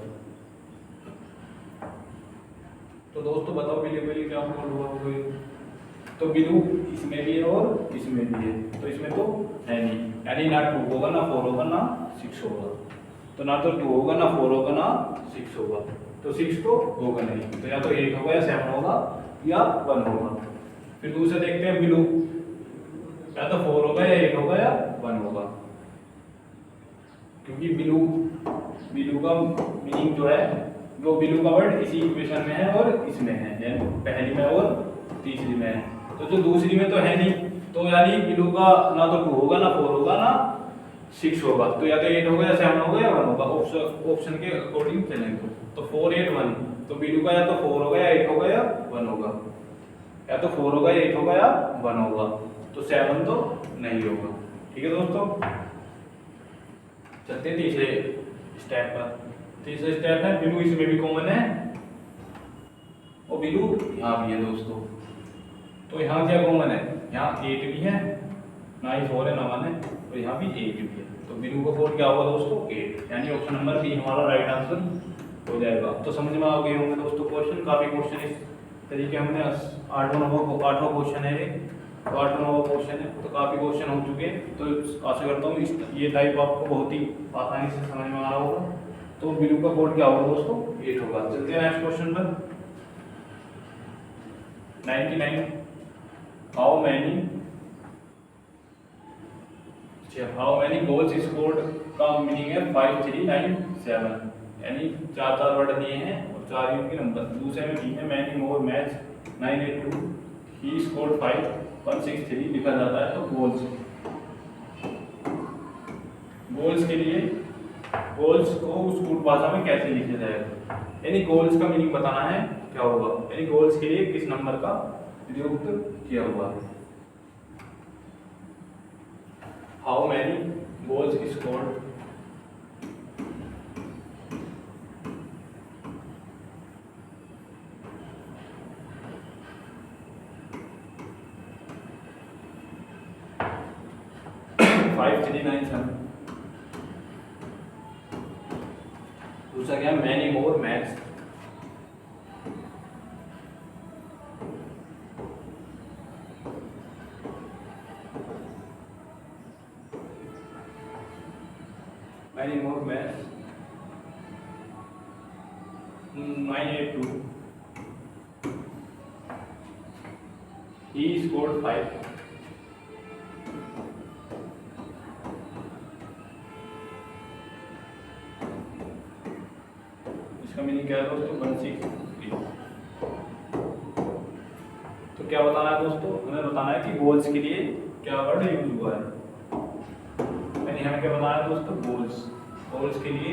तो दोस्तों बताओ ब्लू के लिए क्या कोड हुआ होगा। तो ब्लू इसमें भी है और इसमें भी है, तो इसमें तो है नहीं, यानी ना 2 होगा ना 4 होगा ना 6 होगा, तो ना तो 2 होगा ना 4 होगा ना 6 होगा, तो 6 तो होगा नहीं, तो या तो 8 होगा या 7 होगा या 1 होगा। फिर दूसरा देखते हैं ब्लू, या तो 4 होगा या 8 होगा या 1 होगा, क्योंकि ब्लू का मीनिंग जो है वो ब्लू का वर्ड इसी इक्वेशन में है और इसमें है, यानी पहली में और तीसरी में है, तो जो दूसरी में तो है नहीं, तो यानी ब्लू का ना तो 2 होगा ना 4 होगा ना 6 होगा, तो या तो 8 होगा या 7 होगा या 1 होगा, ऑप्शन के अकॉर्डिंग चलेंगे। तो 4 8 1, तो ब्लू का या तो 4 होगा या 8 होगा या 1 होगा, या तो 4 होगा या 8 होगा या 1 होगा, तो 7 तो नहीं होगा। ठीक है दोस्तों, चलते हैं तीसरे स्टेप पर। तीसरा स्टेप है ब्लू इसमें भी कॉमन है और ब्लू यहाँ भी है दोस्तों, तो यहाँ क्या कॉमन है, यहाँ 8 भी है, ना ही 4 है ना 1 है, तो यहाँ भी 8 भी है, तो ब्लू का कोड क्या होगा दोस्तों 8, यानी ऑप्शन नंबर बी हमारा राइट आंसर हो जाएगा। तो समझ में आ गए होंगे दोस्तों क्वेश्चन, काफी क्वेश्चन इस तरीके हमने 8वां क्वेश्चन है, तो 8वां क्वेश्चन है, तो काफी क्वेश्चन हो चुके हैं, तो आशा करता हूँ ये टाइप आपको बहुत ही आसानी से समझ में आ रहा होगा। तो ब्लू का कोड क्या होगा दोस्तों 8 होगा। चलते हैं नेक्स्ट क्वेश्चन पर। 99 हाउ मैनी गोल्स स्कोर्ड का मीनिंग है 5 3 9 7, यानी 4 वर्ड दिए हैं और 4 इनके नंबर। दूसरे में दी है many more match 982 he scored 5 163 लिखा जाता है। तो गोल्स के लिए गोल्स को स्कूल भाषा में कैसे लिखा जाएगा, यानी गोल्स का मीनिंग बताना है क्या होगा, यानी गोल्स के लिए किस नंबर का प्रयुक्त किया हुआ है। How many goals scored, five 3 9 7। दूसरा क्या है many more match, many more match 982 he scored 5 इसका मीनिंग क्या है दोस्तों 163। तो क्या बताना है दोस्तों, हमें बताना है कि गोल्स के लिए क्या वर्ड यूज हुआ है, यानी हमें क्या बताना है दोस्तों गोल्स के लिए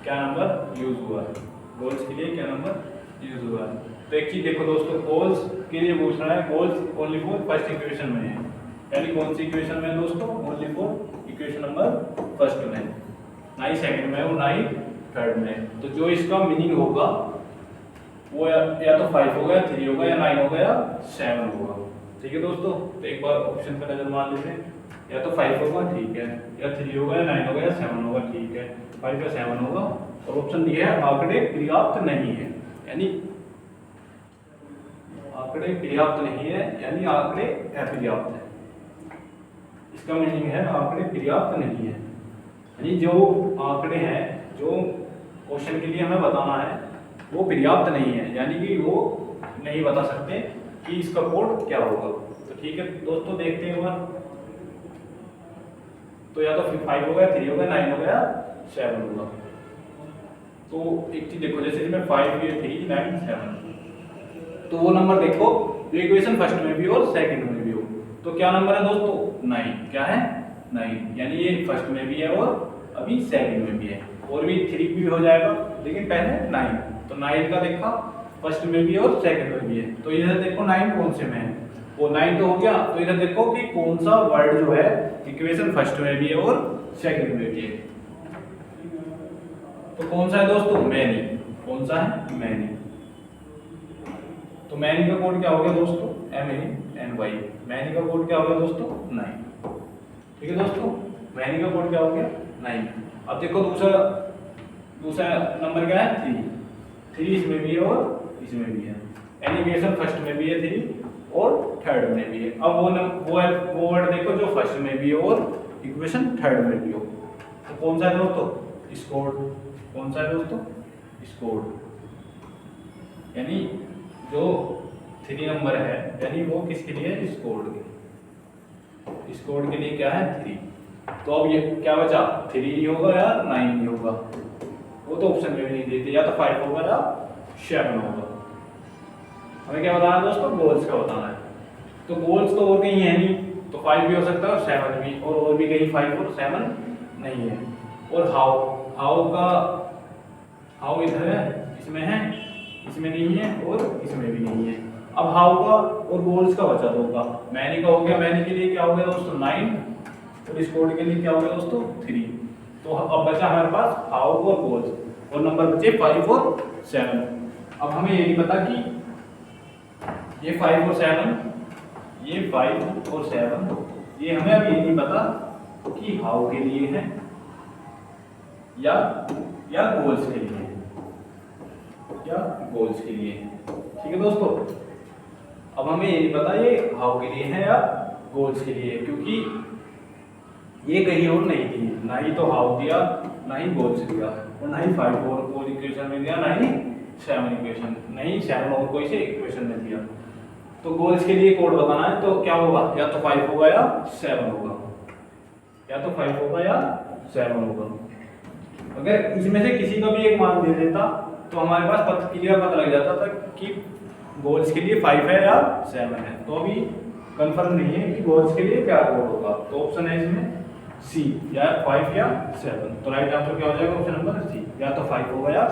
क्या नंबर यूज हुआ है, गोल्स के लिए क्या नंबर यूज हुआ है। तो एक चीज देखो दोस्तों, गोल्स के लिए पूछ रहा है, goals only for first equation में है, यानी कौन सी इक्वेशन में है दोस्तों, only for equation number first में। ना ही सेकंड में और ना ही थर्ड में। तो जो इसका मीनिंग होगा वो या तो 5 होगा या 3 होगा या 9 होगा या 7 होगा। ठीक है दोस्तों, तो एक बार ऑप्शन पर नजर मार लेते हैं। या तो 5 होगा, ठीक है, या 3 होगा या 9 होगा या 7 होगा, ठीक है, 5 या 7 होगा। और ऑप्शन दिया है आंकड़े पर्याप्त नहीं है, यानी आंकड़े पर्याप्त नहीं है, यानी आंकड़े अपर्याप्त है। इसका मीनिंग है आंकड़े पर्याप्त नहीं है, यानी जो आंकड़े हैं जो क्वेश्चन के लिए हमें बताना है वो पर्याप्त नहीं है, यानी कि वो नहीं बता सकते कि इसका कोड क्या होगा। तो ठीक है दोस्तों, देखते हैं एक बार। तो या तो 5 होगा, 3 होगा, 9 होगा या 7 होगा। तो एक चीज देखो, जैसे इसमें 5 ये 3 9 7, तो वो नंबर देखो जो इक्वेशन फर्स्ट में भी और सेकंड में भी हो। तो क्या नंबर है दोस्तों? 9। क्या है? 9, यानी ये फर्स्ट में भी है और अभी सेकंड में भी है, और भी 3 भी हो जाएगा, लेकिन पहले 9। तो 9 का देखा फर्स्ट में भी और सेकंड में भी है। तो इधर देखो 9 कौन से में है, वो 9 तो हो गया। तो इधर देखो कि कौन सा वर्ड जो है इक्वेशन फर्स्ट में भी है और सेकंड में भी है। तो कौन सा है दोस्तों? मैनी। कौन सा है? मैनी। तो मैनी का कोड क्या हो गया दोस्तों? MANY। मैनी का कोड क्या हो गया दोस्तों? 9। ठीक है दोस्तों, मैनी का कोड क्या हो गया? 9। अब देखो दूसरा नंबर क्या है? 3। 3 इसमें भी है और इसमें भी है, यानी इक्वेशन फर्स्ट में भी है 3 और थर्ड में भी है। अब वो वर्ड देखो जो फर्स्ट में भी है और इक्वेशन थर्ड में भी हो। तो कौन सा है दोस्तों? स्कोर्ड। कौन सा है दोस्तों? स्कोर्ड। यानी जो 3 नंबर है, यानी वो किसके लिए है? स्कोर्ड के। स्कोर्ड के लिए क्या है? 3। तो अब ये क्या बचा? 3 ही होगा या 9 ही होगा? वो तो ऑप्शन में भी नहीं देते, या तो 5 होगा या 7 होगा। हमें क्या बताना है दोस्तों? गोल्स का बताना है। तो गोल्स तो और कहीं है नहीं, तो 5 भी हो सकता है और 7 भी, और भी कहीं 5 और 7 नहीं है। और हाउ इधर है, इसमें है, इसमें नहीं है और इसमें भी नहीं है। अब हाउ का और गोल्स का बचा दो का। मैनी का हो गया, मैनी के लिए क्या हो गया दोस्तों? 9, और स्कोर्ड के लिए क्या हो गया दोस्तों? 3। तो अब बचा हमारे पास हाउ और गोल्स, और नंबर बचे 5 और 7। अब हमें ये नहीं पता कि ये 5 और 7, ये 5 और 7, ये हमें अब ये नहीं पता कि हाउ के लिए है या गोल्स के लिए है, या गोल्स के लिए है। ठीक है दोस्तों, अब हमें ये नहीं पता ये हाउ के लिए है या गोल्स के लिए है, क्योंकि ये कहीं और नहीं दी, ना ही तो हाउ दिया, ना ही गोल्स दिया, और ना ही 5 और इक्वेशन में दिया, ना ही 7 इक्वेशन, नहीं 7 और कोई से इक्वेशन में दिया। तो गोल्स के लिए कोड बताना है, तो क्या होगा? या तो 5 होगा या 7 होगा, या तो 5 होगा या 7 होगा। अगर इसमें से किसी का भी एक मान दे देता तो हमारे पास क्लियर पता लग जाता था कि गोल्स के लिए 5 है या 7 है। तो अभी कंफर्म नहीं है कि गोल्स के लिए क्या कोड होगा। तो ऑप्शन है इसमें सी, या 5 या 7। तो राइट आंसर क्या हो जाएगा? ऑप्शन नंबर सी, या तो 5 होगा या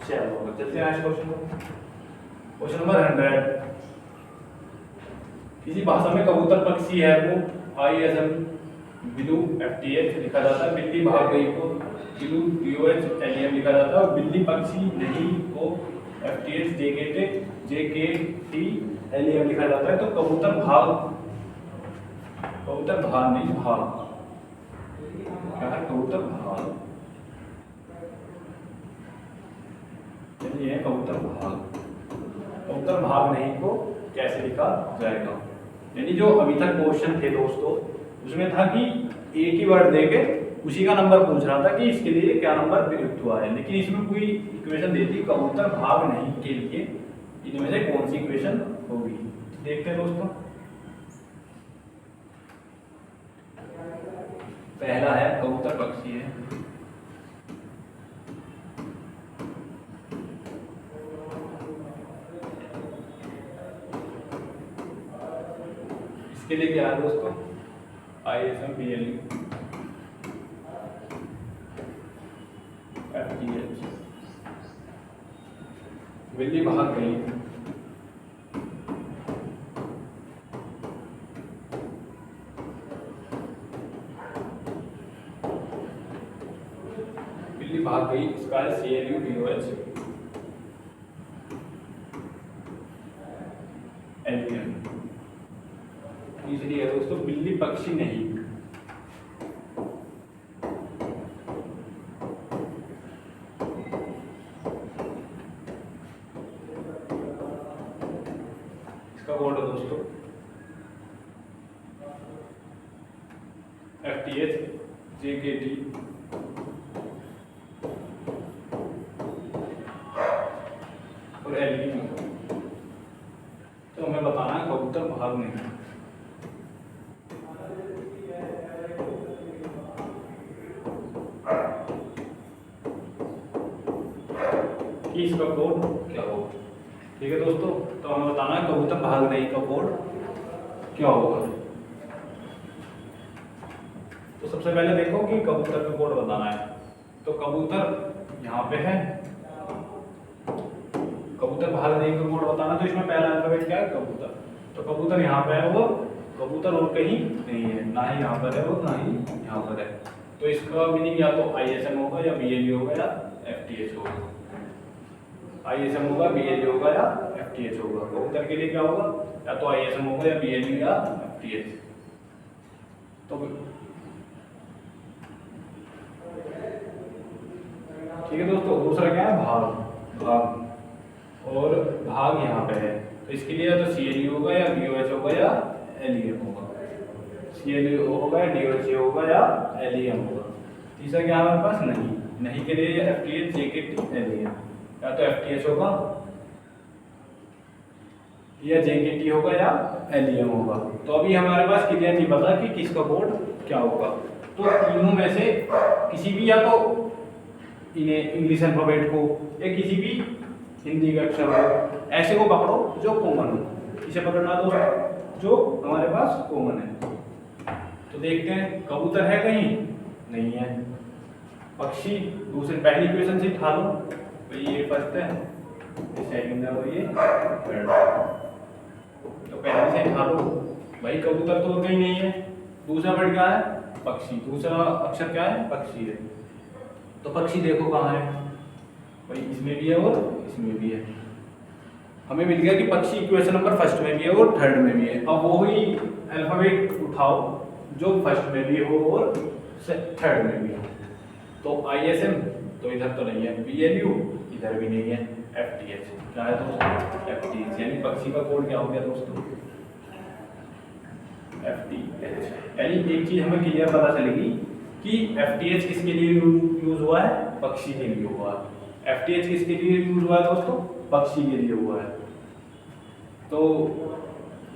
7 होगा। चलते हैं नेक्स्ट क्वेश्चन को। Question number 100। किसी भाषा में कबूतर पक्षी है को ISM बिलू FTH लिखा जाता है, बिल्ली भाग गई को बिलू DOH LEM लिखा जाता है, बिल्ली पक्षी नहीं को FTH JKT LEM लिखा जाता है। तो कबूतर भाग नहीं, भाग क्या है? कबूतर भाग, चलिए कबूतर भाग नहीं को कैसे लिखा जाएगा? यानी जो अभी तक क्वेश्चन थे दोस्तों, उसमें था कि एक ही वर्ड देके उसी का नंबर पूछ रहा था कि इसके लिए क्या नंबर प्रयुक्त हुआ है, लेकिन इसमें कोई इक्वेशन दी थी कबूतर भाग नहीं के लिए, इनमें से कौन सी इक्वेशन होगी? देखते हैं दोस्तों। पहला है कबूतर पक्षी है, इसके लिए क्या है दोस्तों? ISM BLE FTH, बिल्ली भाग गई, बिल्ली भाग गई, इसका है CLUDOH LUM। तीसरी है दोस्तों बिल्ली पक्षी नहीं। इसका कोड है दोस्तों FTH JKT और LUM। तो हमें बताना है कबूतर भाग नहीं। कि इसका कोड क्या होगा। ठीक है दोस्तों, तो हमें बताना है कबूतर भाग नहीं का कोड क्या होगा। तो सबसे पहले देखो कि कबूतर का कोड बताना है। तो कबूतर यहाँ पे है, कबूतर भाग नहीं का कोड बताना। तो इसमें पहला अल्फाबेट क्या है, कबूतर। तो कबूतर यहाँ पे है, वो कबूतर और कहीं नहीं है, ना ही यहाँ पर है वो, ना ही यहाँ पर है। तो इसका मीनिंग या तो ISM होगा या BLE होगा या FTH होगा। ISM होगा, BLE होगा या FTH होगा। कबूतर के लिए क्या होगा, या तो ISM होगा या BLE या FTH। तो ठीक है दोस्तों, दूसरा क्या है, भाग। भाग और भाग यहाँ पे है, तो इसके लिए या तो CLU होगा या DOH होगा या LEM होगा। CLU होगा या DOH होगा या LEM होगा। तीसरा क्या है हमारे पास, नहीं। नहीं के लिए FTH JKT LEM, या तो FTH होगा या JKT होगा या LEM होगा। तो अभी हमारे पास क्लियर नहीं पता कि किसका कोड क्या होगा। तो तीनों में से किसी भी, या तो इन्हें इंग्लिश अल्फाबेट को या किसी भी हिंदी का अक्षर हो, ऐसे को पकड़ो जो कॉमन हो। इसे पकड़ना दोस्तों जो हमारे पास कॉमन है। तो देखते हैं, कबूतर है कहीं, नहीं है। पक्षी दूसरी पहली क्वेश्चन से उठा लो, तो ये फर्स्ट है, ये सेकंड है और ये थर्ड है। तो पहले से उठा लो भाई, कबूतर तो कहीं नहीं है। दूसरा वर्ड क्या है, पक्षी। दूसरा अक्षर क्या है, पक्षी है। तो पक्षी देखो कहाँ है भाई, इसमें भी है और इसमें भी है। हमें मिल गया कि पक्षी क्वेश्चन नंबर फर्स्ट में भी है और थर्ड में भी है। अब वही अल्फाबेट उठाओ जो फर्स्ट में भी हो और थर्ड में भी हो। तो ISM तो इधर तो नहीं है, BLU इधर भी नहीं है, FTH क्या है दोस्तों, FTH। यानी पक्षी का कोड क्या हो गया दोस्तों, FTH। यानी एक चीज हमें क्लियर पता चलेगी कि FTH किसके लिए यूज हुआ है, पक्षी के लिए हुआ है। FTH किसके लिए यूज हुआ है दोस्तों, पक्षी के लिए हुआ है। तो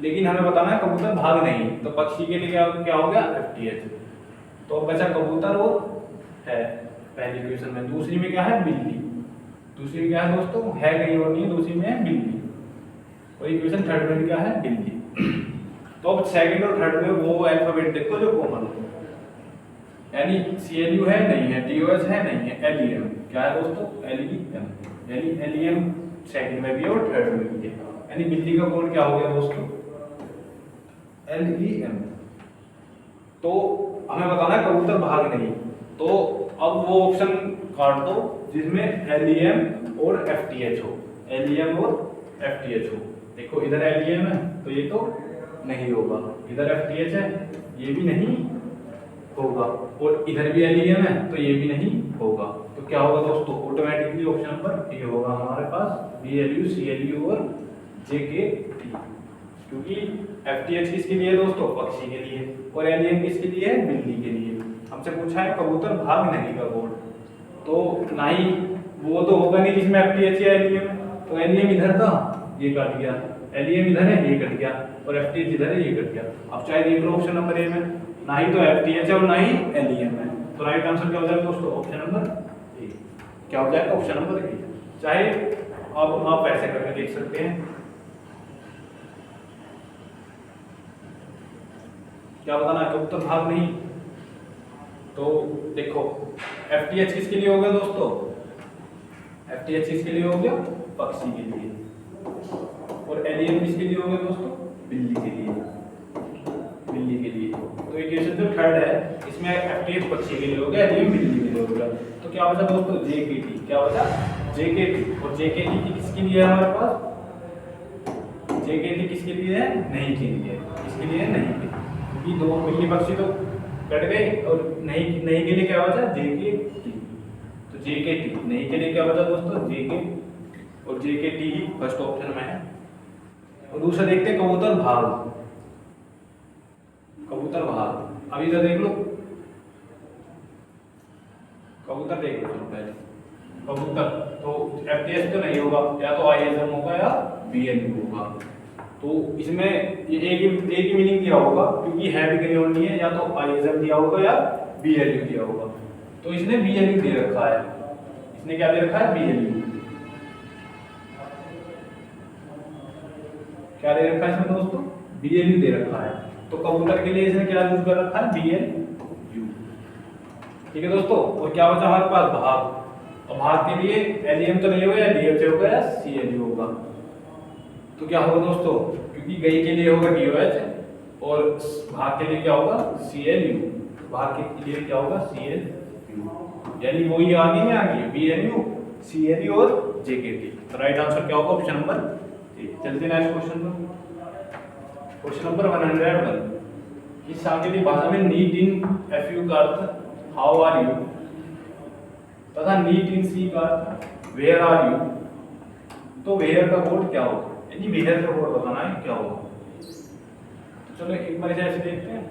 लेकिन हमें बताना है कबूतर भाग नहीं, तो पक्षी के लिए क्या हो गया, FTH। तो बचा कबूतर वो है पहली क्वेश्चन में। दूसरी में क्या है, बिल्ली। दूसरी में क्या है दोस्तों, है कहीं और नहीं, दूसरी में है बिल्ली। और इक्वेशन थर्ड में क्या है, बिल्ली। तो अब सेकंड और थर्ड में वो अल्फाबेट देखो जो कॉमन हो। यानी CLU है, नहीं है, DOH है, नहीं है, LEM क्या है दोस्तों, LEM। यानी LEM सेकंड में भी है और थर्ड में भी है। यानी बिल्ली का कोड क्या हो गया दोस्तों, LEM। तो हमें बताना है कबूतर भाग नहीं। तो अब वो ऑप्शन काट दो जिसमें LEM और FTH हो, LEM और FTH हो। देखो इधर LEM है तो ये तो नहीं होगा, इधर FTH है ये भी नहीं होगा, और इधर भी LEM है तो ये भी नहीं होगा। तो क्या होगा दोस्तों, ऑटोमेटिकली ऑप्शन नंबर ए होगा हमारे पास, BLU CLU और JKT। क्योंकि FTH किसके लिए है दोस्तों, पक्षी के लिए, और LEM किसके लिए है, बिल्ली के लिए। हमसे पूछा है कबूतर भाग नहीं का कोड, तो ना ही वो तो होगा नहीं जिसमें FTH या LEM। तो LEM इधर था ये कट गया, LEM इधर है ये कट गया, और FTH इधर है ये कट गया। अब चाहे देख लो ऑप्शन नंबर ए में ना ही तो FTH है और ना ही LEM है। तो राइट आंसर क्या हो जाएगा दोस्तों, ऑप्शन नंबर ए। क्या हो जाएगा, ऑप्शन नंबर ए। चाहे आप ऐसे करके देख सकते हैं। क्या बताना है, कबूतर भाग नहीं। तो देखो FTH किसके लिए हो गया दोस्तों, FTH किसके लिए हो गया, पक्षी के लिए, और LEM किसके लिए हो गया दोस्तों, बिल्ली के लिए, बिल्ली के लिए। तो इक्वेशन जो थर्ड है इसमें इसमें एफटीएफ पक्षी के लिए हो गया, एलियम बिजली के लिए हो गया। तो क्या बचा दोस्तों, जेकेटी। क्या बचा, जेकेटी। और जेकेटी किसके लिए है हमारे पास, जेकेटी किसके लिए है, नहीं के लिए। किसके लिए, नहीं के, क्योंकि दो बिल्ली पक्षी तो कट गए और नहीं नहीं के लिए क्या बचा, जेकेटी। तो जेकेटी नहीं के लिए क्या बचा दोस्तों, जेके, और जेकेटी ही फर्स्ट ऑप्शन में है। और दूसरा देखते हैं कबूतर भाग। कबूतर भाग अभी तो देख लो, कबूतर देख लो पहले। कबूतर तो एफटीएस तो नहीं होगा, या तो आईएसएम होगा या बीएलयू होगा। तो इसमें ये एक ही मीनिंग दिया होगा, क्योंकि है भी कहीं और नहीं है, या तो आईएसएम दिया होगा या बीएलयू दिया होगा। तो इसने बीएलयू दे रखा है। इसने क्या दे रखा है, बीएलयू। क्या दे रखा है इसमें दोस्तों, बीएलयू दे रखा है। तो कबूतर के लिए इसने क्या यूज कर रखा है, बीएलयू। ठीक है दोस्तों। और क्या बचा हमारे पास, भाग। और भाग के लिए एलियम तो नहीं होगा, या डीएच होगा या सीएलयू होगा। तो क्या होगा दोस्तों, क्योंकि गई के लिए होगा डीओएच और भाग के लिए क्या होगा, सीएलयू। भाग के लिए क्या होगा, सीएलयू। यानी वही आगे में आगे बीएलयू, सीएलयू और जेकेटी। तो राइट आंसर क्या होगा, ऑप्शन नंबर। चलते हैं नेक्स्ट क्वेश्चन पर। Question number 101। इस सांकेतिक भाषा में नीट इन एफयू का अर्थ हाउ आर यू तथा नीट इन सी का अर्थ वेयर आर यू। तो वेयर का कोड क्या होगा, यानी वेयर का कोड बताना है क्या होगा। तो चलो एक बार ऐसे देखते हैं।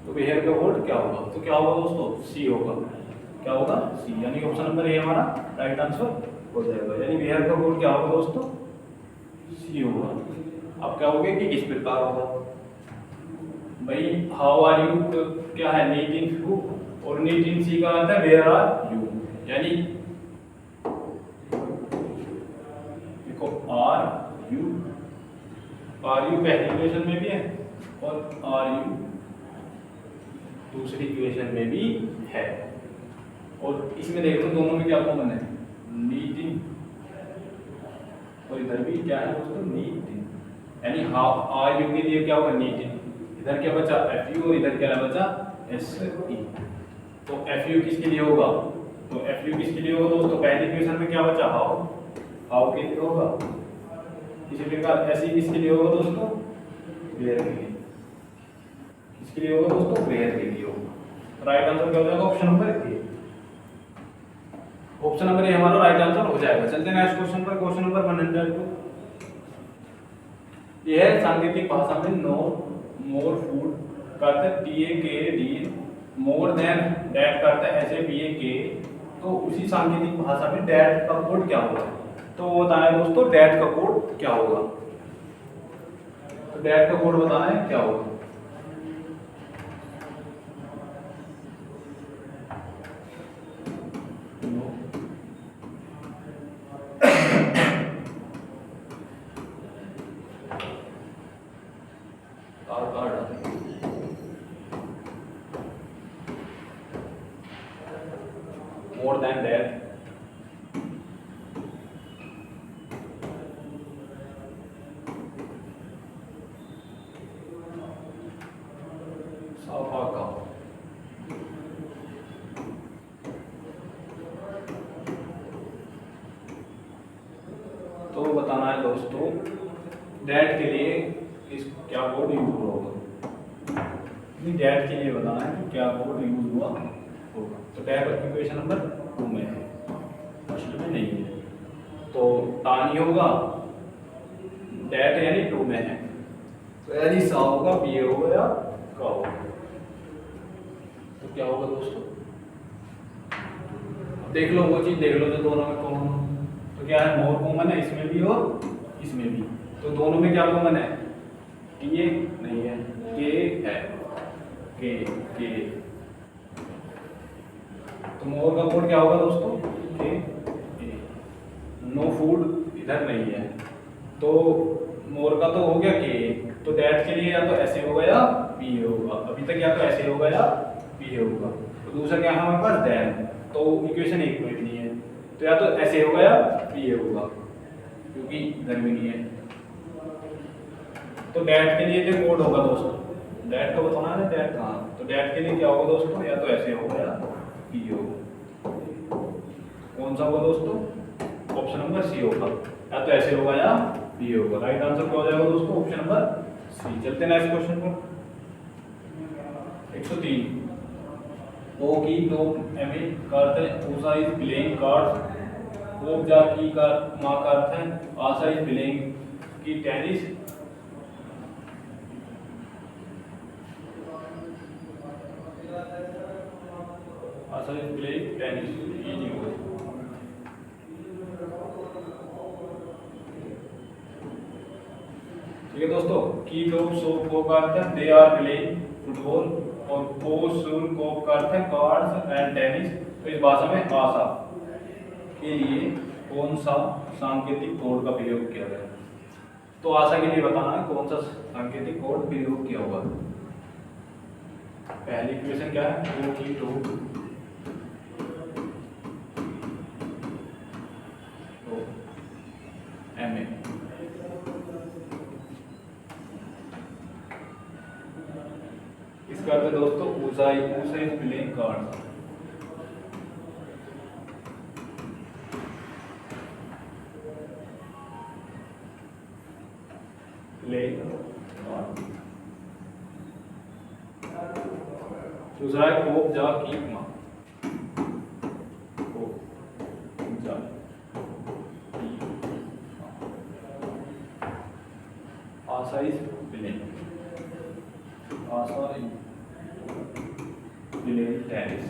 तो वेयर का कोड क्या होगा, तो क्या होगा दोस्तों, सी होगा। क्या होगा, सी, यानी ऑप्शन नंबर ए हमारा राइट आंसर हो जाएगा। यानी वेयर का कोड क्या होगा दोस्तों, सी होगा। अब क्या होगा कि किस प्रकार होगा भाई, हाउ आर यू तो क्या है, नीट इन यू, और नीट इन सी का अर्थ है वेयर आर यू। यानी देखो आर यू पहली इक्वेशन में भी है और आर यू दूसरी इक्वेशन में भी है। और इसमें देख लो दोनों में क्या कॉमन है, नीट इन, और इधर भी क्या है दोस्तों, नीट इन। यानी हाउ आर यू के लिए क्या होगा, नीट इन। इधर क्या बचा, एफ यू, और इधर क्या बचा, एस ई। तो एफ यू किसके लिए होगा, तो एफ यू किसके लिए होगा दोस्तों, पहली इक्वेशन में क्या बचा, हाउ के लिए होगा। इसी प्रकार एस ई किसके लिए होगा दोस्तों, वेयर के लिए। किसके लिए होगा दोस्तों, वेयर के लिए होगा। राइट आंसर क्या हो जाएगा, option number A. Option number A हमारा राइट आंसर हो जाएगा। चलते हैं नेक्स्ट क्वेश्चन पर। Question number 102। यह है सांकेतिक भाषा में नो मोर फूड करते टी ए के डी, मोर देन डैट करते ऐसे बी ए के। तो उसी सांकेतिक भाषा में डैट का कोड क्या होगा, तो वो बताना है दोस्तों, डैट का कोड क्या होगा। तो डैट का कोड बताना है क्या होगा। More than that, Sapaka. तो बताना है दोस्तों, डैट के लिए इस क्या कोड यूज हुआ होगा। डैट के लिए बताना है कि क्या कोड यूज हुआ होगा। तो डैट इक्वेशन नंबर 2 में है, फर्स्ट में नहीं है। तो तानी होगा, डैट यानी 2 में है, तो यानी सा होगा, बी होगा या का होगा। तो क्या होगा दोस्तों, देख लो वो चीज देख लो जो दोनों में कॉमन हो। तो क्या है, मोर कॉमन है इसमें भी और इसमें भी। तो दोनों में क्या कॉमन है, टी ए नहीं है, के है, के। तो मोर का कोड क्या होगा दोस्तों, के। नो फूड इधर नहीं है, तो मोर का तो हो गया के। तो डैट के लिए या तो ऐसे होगा या पी होगा। अभी तक या तो ऐसे होगा या पी होगा। तो दूसरा क्या है हमारे पास, देन। तो इक्वेशन एक में भी नहीं है, तो या तो ऐसे होगा या पी होगा, क्योंकि इधर भी नहीं है। तो डेट के लिए जो कोड होगा दोस्तों, डेट को बताना है, डेट कहाँ, तो डेट के लिए क्या होगा दोस्तों, या तो ऐसे होगा या ये होगा। कौन सा होगा दोस्तों, ऑप्शन नंबर सी होगा, या तो ऐसे होगा या ये होगा। राइट आंसर क्या हो जाएगा दोस्तों, ऑप्शन नंबर सी। चलते हैं नेक्स्ट क्वेश्चन पर। 103 ओ की तो एम ए का अर्थ है ऊषा इज प्लेइंग कार्ड्स, ओ जा की का मां का अर्थ है आशा इज प्लेइंग की tennis, Asha is playing tennis, ये नहीं होगा। ठीक है दोस्तों, की तो सो को का अर्थ है दे आर प्लेइंग फुटबॉल, और को सुन को का अर्थ है कार्ड्स एंड टेनिस। तो इस भाषा में आशा के लिए कौन सा सांकेतिक कोड का प्रयोग किया गया, तो आशा के लिए बताना है कौन सा सांकेतिक कोड प्रयोग किया होगा। पहली इक्वेशन क्या है, ओ की तो एम ए, इसका अर्थ है दोस्तों ऊषा इज प्लेइंग कार्ड्स, दूसरा है कोप जा कीप मा, जा Asha is playing, Asha is playing tennis,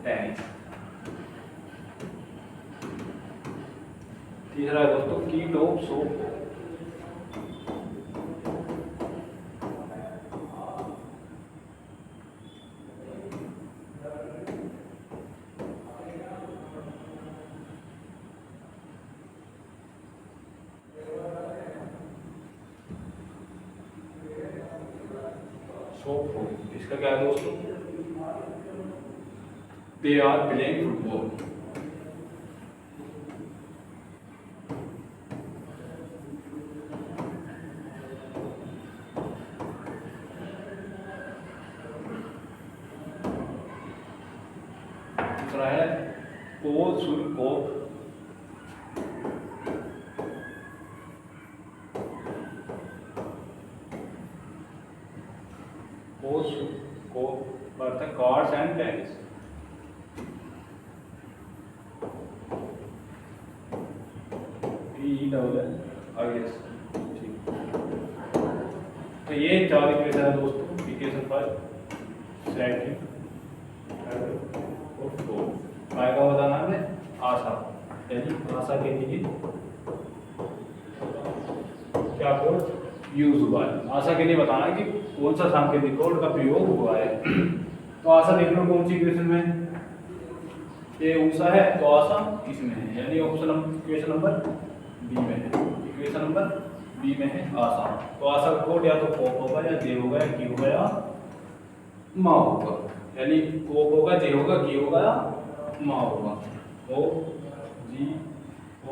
tennis. तीसरा है दोस्तों की टॉप सोप, इसका क्या है दोस्तों, दे आर प्लेइंग फुटबॉल, दूसरा है को सुन को, को अर्थ है cards and tennis, E double है। तो ये चार इक्वेशन है दोस्तों, इक्वेशन फर्स्ट, सेकंड, थर्ड और फोर्थ। काय का बताना है आशा, यानी आशा के लिए क्या कोड यूज हुआ है, आशा के लिए बताना है कि कौन सा सांकेतिक कोड का प्रयोग हुआ है। तो आशा देख लो कौन सी इक्वेशन में, ये ऊषा है तो आशा इसमें है, यानी ऑप्शन इक्वेशन नंबर बी में है, इक्वेशन नंबर बी में है आशा। तो आशा का कोड या तो कोप होगा या जे होगा या की होगा या माँ होगा, यानी कोप होगा, जे होगा, की होगा या माँ होगा। ओ जी ओ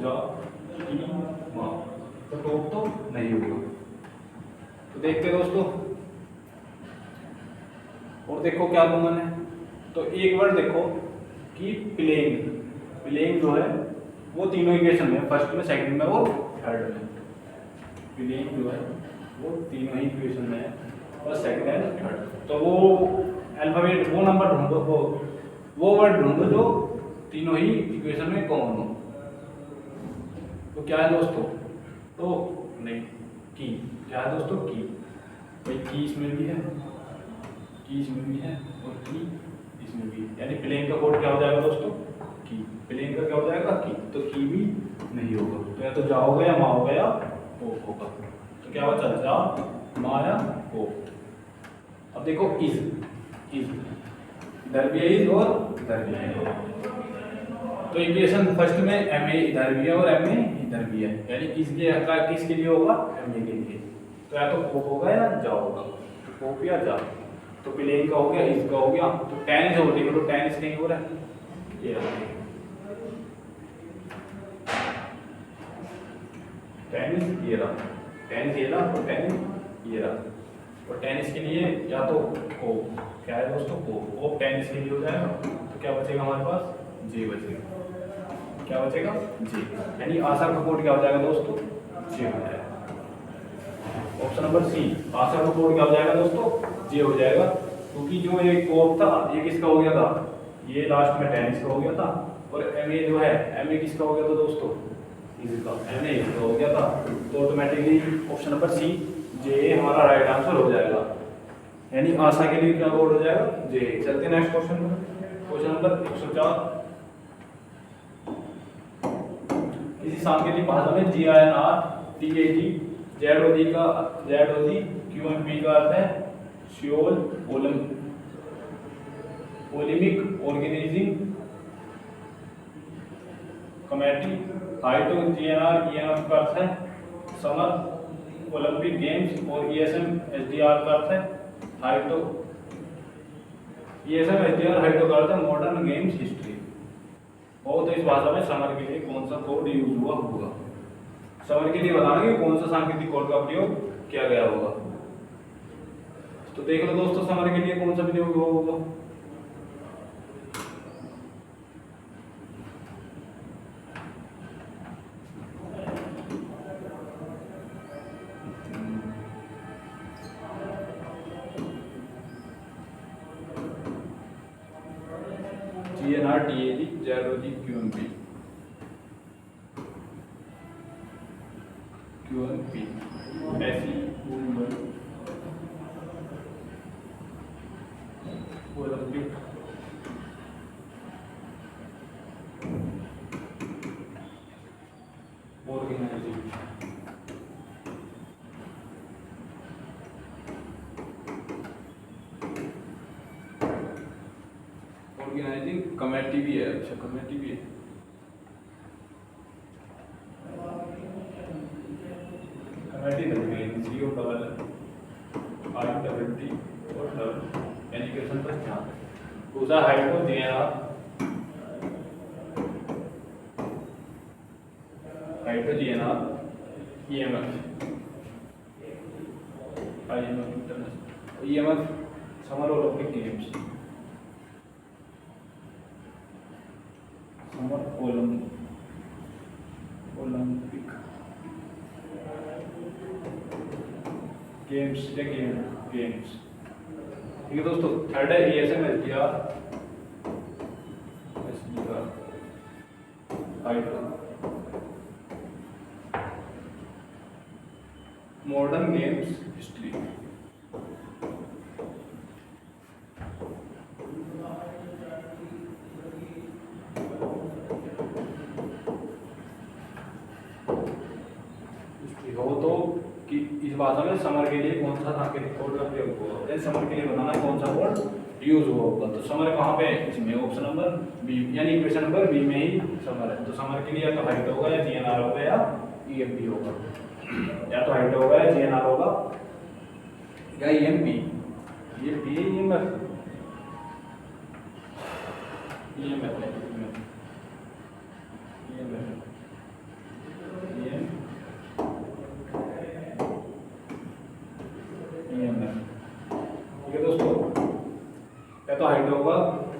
जा की माँ, तो टॉप तो नहीं होगा। तो देखते दोस्तों, और देखो क्या कॉमन है, तो एक वर्ड देखो कि प्लेइंग, प्लेइंग जो है वो तीनों इक्वेशन में, फर्स्ट में, सेकंड में और थर्ड में। प्लेइंग जो है वो तीनों ही इक्वेशन में है, फर्स्ट, सेकंड एंड थर्ड। तो वो अल्फाबेट, वो नंबर ढूंढो, वो वर्ड ढूंढो जो तीनों ही इक्वेशन में कॉमन हो। तो क्या है दोस्तों, तो नहीं की, क्या है दोस्तों की, भाई की इसमें भी है, की इसमें भी है और की इसमें भी, यानी प्लेइंग का कोड क्या हो जाएगा दोस्तों, की। प्लेइंग का क्या हो जाएगा, की। तो की भी नहीं होगा, तो या तो जा होगा या माँ होगा या ओ होगा। तो क्या बचा, जा माँ या ओ। अब देखो इज, इज इधर भी है इज और इधर भी है, तो इक्वेशन फर्स्ट में एम ए इधर भी है और एम ए इधर भी है, यानी इसके किसके लिए होगा, एम ए के लिए। तो या तो कोप होगा या जा होगा, तो कोप या जा। तो प्लेइंग का हो गया, इज का हो गया, तो टेनिस हो, देखो तो टेनिस नहीं हो रहा है, ये टेनिस ये रहा, टेनिस ये रहा और टेनिस ये रहा। और टेनिस के लिए या तो को क्या है दोस्तों, को टेनिस के लिए हो जाएगा, तो क्या बचेगा हमारे पास, जे बचेगा। क्या बचेगा, जे, यानी आशा का कोड क्या हो जाएगा दोस्तों, जे हो जाएगा। ऑप्शन नंबर सी, आशा का कोड क्या हो जाएगा दोस्तों, जे हो जाएगा, क्योंकि जो ये कोड था ये किसका हो गया था, ये लास्ट में टेनिस का हो गया था, और एम ए जो है एम ए किसका हो गया था दोस्तों, इसका एम ए इसका हो गया था। तो ऑटोमेटिकली ऑप्शन नंबर सी जे हमारा राइट आंसर हो जाएगा, यानी आशा के लिए क्या कोड हो जाएगा, जे। चलते नेक्स्ट क्वेश्चन में, क्वेश्चन नंबर 104। किसी सांकेतिक भाषा में GINR TAT ZOD का ZOD QMP का अर्थ है सियोल ओलंपिक ऑर्गेनाइजिंग कमेटी। हाइटो GNR EMF का अर्थ है समर ओलंपिक गेम्स, और ESM SDR का अर्थ है हाइटो, ESM SDR हाइटो का अर्थ है मॉडर्न गेम्स हिस्ट्री। और तो इस भाषा में समर के लिए कौन सा कोड यूज हुआ होगा, समर के लिए बताना कि कौन सा सांकेतिक कोड का प्रयोग किया गया होगा। तो देख लो दोस्तों समर के लिए कौन सा प्रयोग हुआ होगा, GNR TAT ZOD QMP ऐसी ओलंपिक ऑर्गेनाइजिंग कमेटी भी है। अच्छा कमेटी भी है, कमेटी CO डबल RWT और डबल एजुकेशन पर ध्यान। दूसरा हाइटो GNR, हाइटो GNR EMF summer Olympic games, summer Olympic games या गेम्स। ठीक है दोस्तों। थर्ड है ESM SDR हाइटो मॉडर्न गेम्स हिस्ट्री। हो तो कि इस भाषा में समर के लिए कौन सा सांकेतिक कोड का प्रयोग हुआ, समर के लिए बताना कौन सा कोड यूज हुआ होगा। तो समर कहाँ पे, इसमें ऑप्शन नंबर बी, यानी इक्वेशन नंबर बी में ही समर है। तो समर के लिए या तो हाइट होगा या GNR होगा या EMP होगा, या तो हाइट होगा या GNR होगा या EMP। ये बी EMF ठीक है दोस्तों। या तो हाइट होगा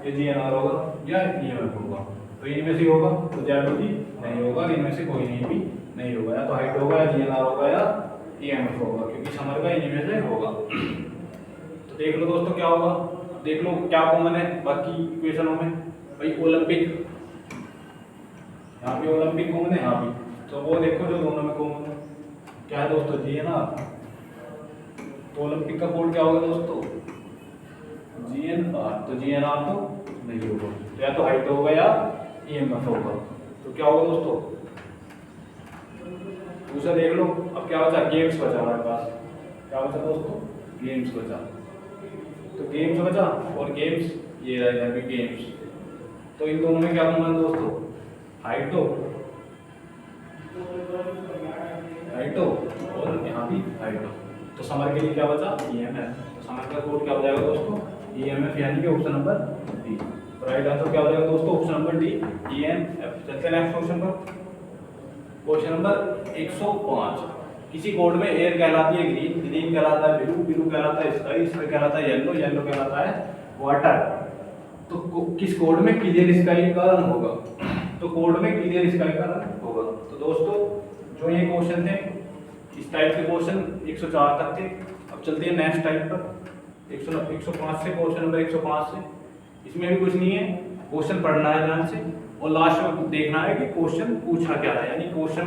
या GNR होगा या EMF होगा, तो इनमें से होगा तो ZOD नहीं होगा, इनमें से कोई नहीं भी नहीं होगा। या तो हाइट होगा या GNR होगा या EMF होगा, क्योंकि समर का इनमें से होगा। तो देख लो दोस्तों क्या होगा, देख लो क्या कॉमन है बाकी इक्वेशनों में। भाई ओलंपिक, यहाँ पे ओलंपिक कॉमन है, यहाँ भी, तो वो देखो जो दोनों में कॉमन है क्या है दोस्तों, GNR। तो ओलंपिक का कोड क्या होगा दोस्तों, GNR। तो GNR तो नहीं होगा, तो या तो हाइट होगा या EMF होगा। तो क्या होगा दोस्तों, दूसरा देख लो। अब क्या बचा, गेम्स बचा हमारे पास, क्या बचा दोस्तों, गेम्स बचा। तो गेम्स बचा और गेम्स ये रहेगा भी गेम्स। तो इन दोनों में क्या कॉमन है दोस्तों, हाइटो और यहाँ भी हाइटो। तो समर के लिए क्या बचा, EMF। तो समर का कोड क्या हो जाएगा दोस्तों, EMF, यानी कि ऑप्शन नंबर डी। तो राइट आंसर क्या हो जाएगा दोस्तों, ऑप्शन नंबर डी EMF। चलते हैं नेक्स्ट क्वेश्चन पर। क्वेश्चन नंबर 105, किसी कोड में एयर कहलाती है ग्रीन, ग्रीन कहलाता है ब्लू, ब्लू कहलाता है स्काई, स्काई कहलाता है येलो, येलो कहलाता है वाटर। तो किस कोड में क्लियर स्काई का रंग होगा? तो कोड में क्लियर स्काई का रंग होगा। तो दोस्तों जो ये क्वेश्चन थे, इस टाइप के क्वेश्चन 104 तक थे। अब चलते हैं नेक्स्ट टाइप पर, 105 से, क्वेश्चन नंबर 105 से। इसमें भी कुछ नहीं है, क्वेश्चन पढ़ना है ध्यान से और लास्ट में देखना है कि क्वेश्चन पूछा क्या है, यानी क्वेश्चन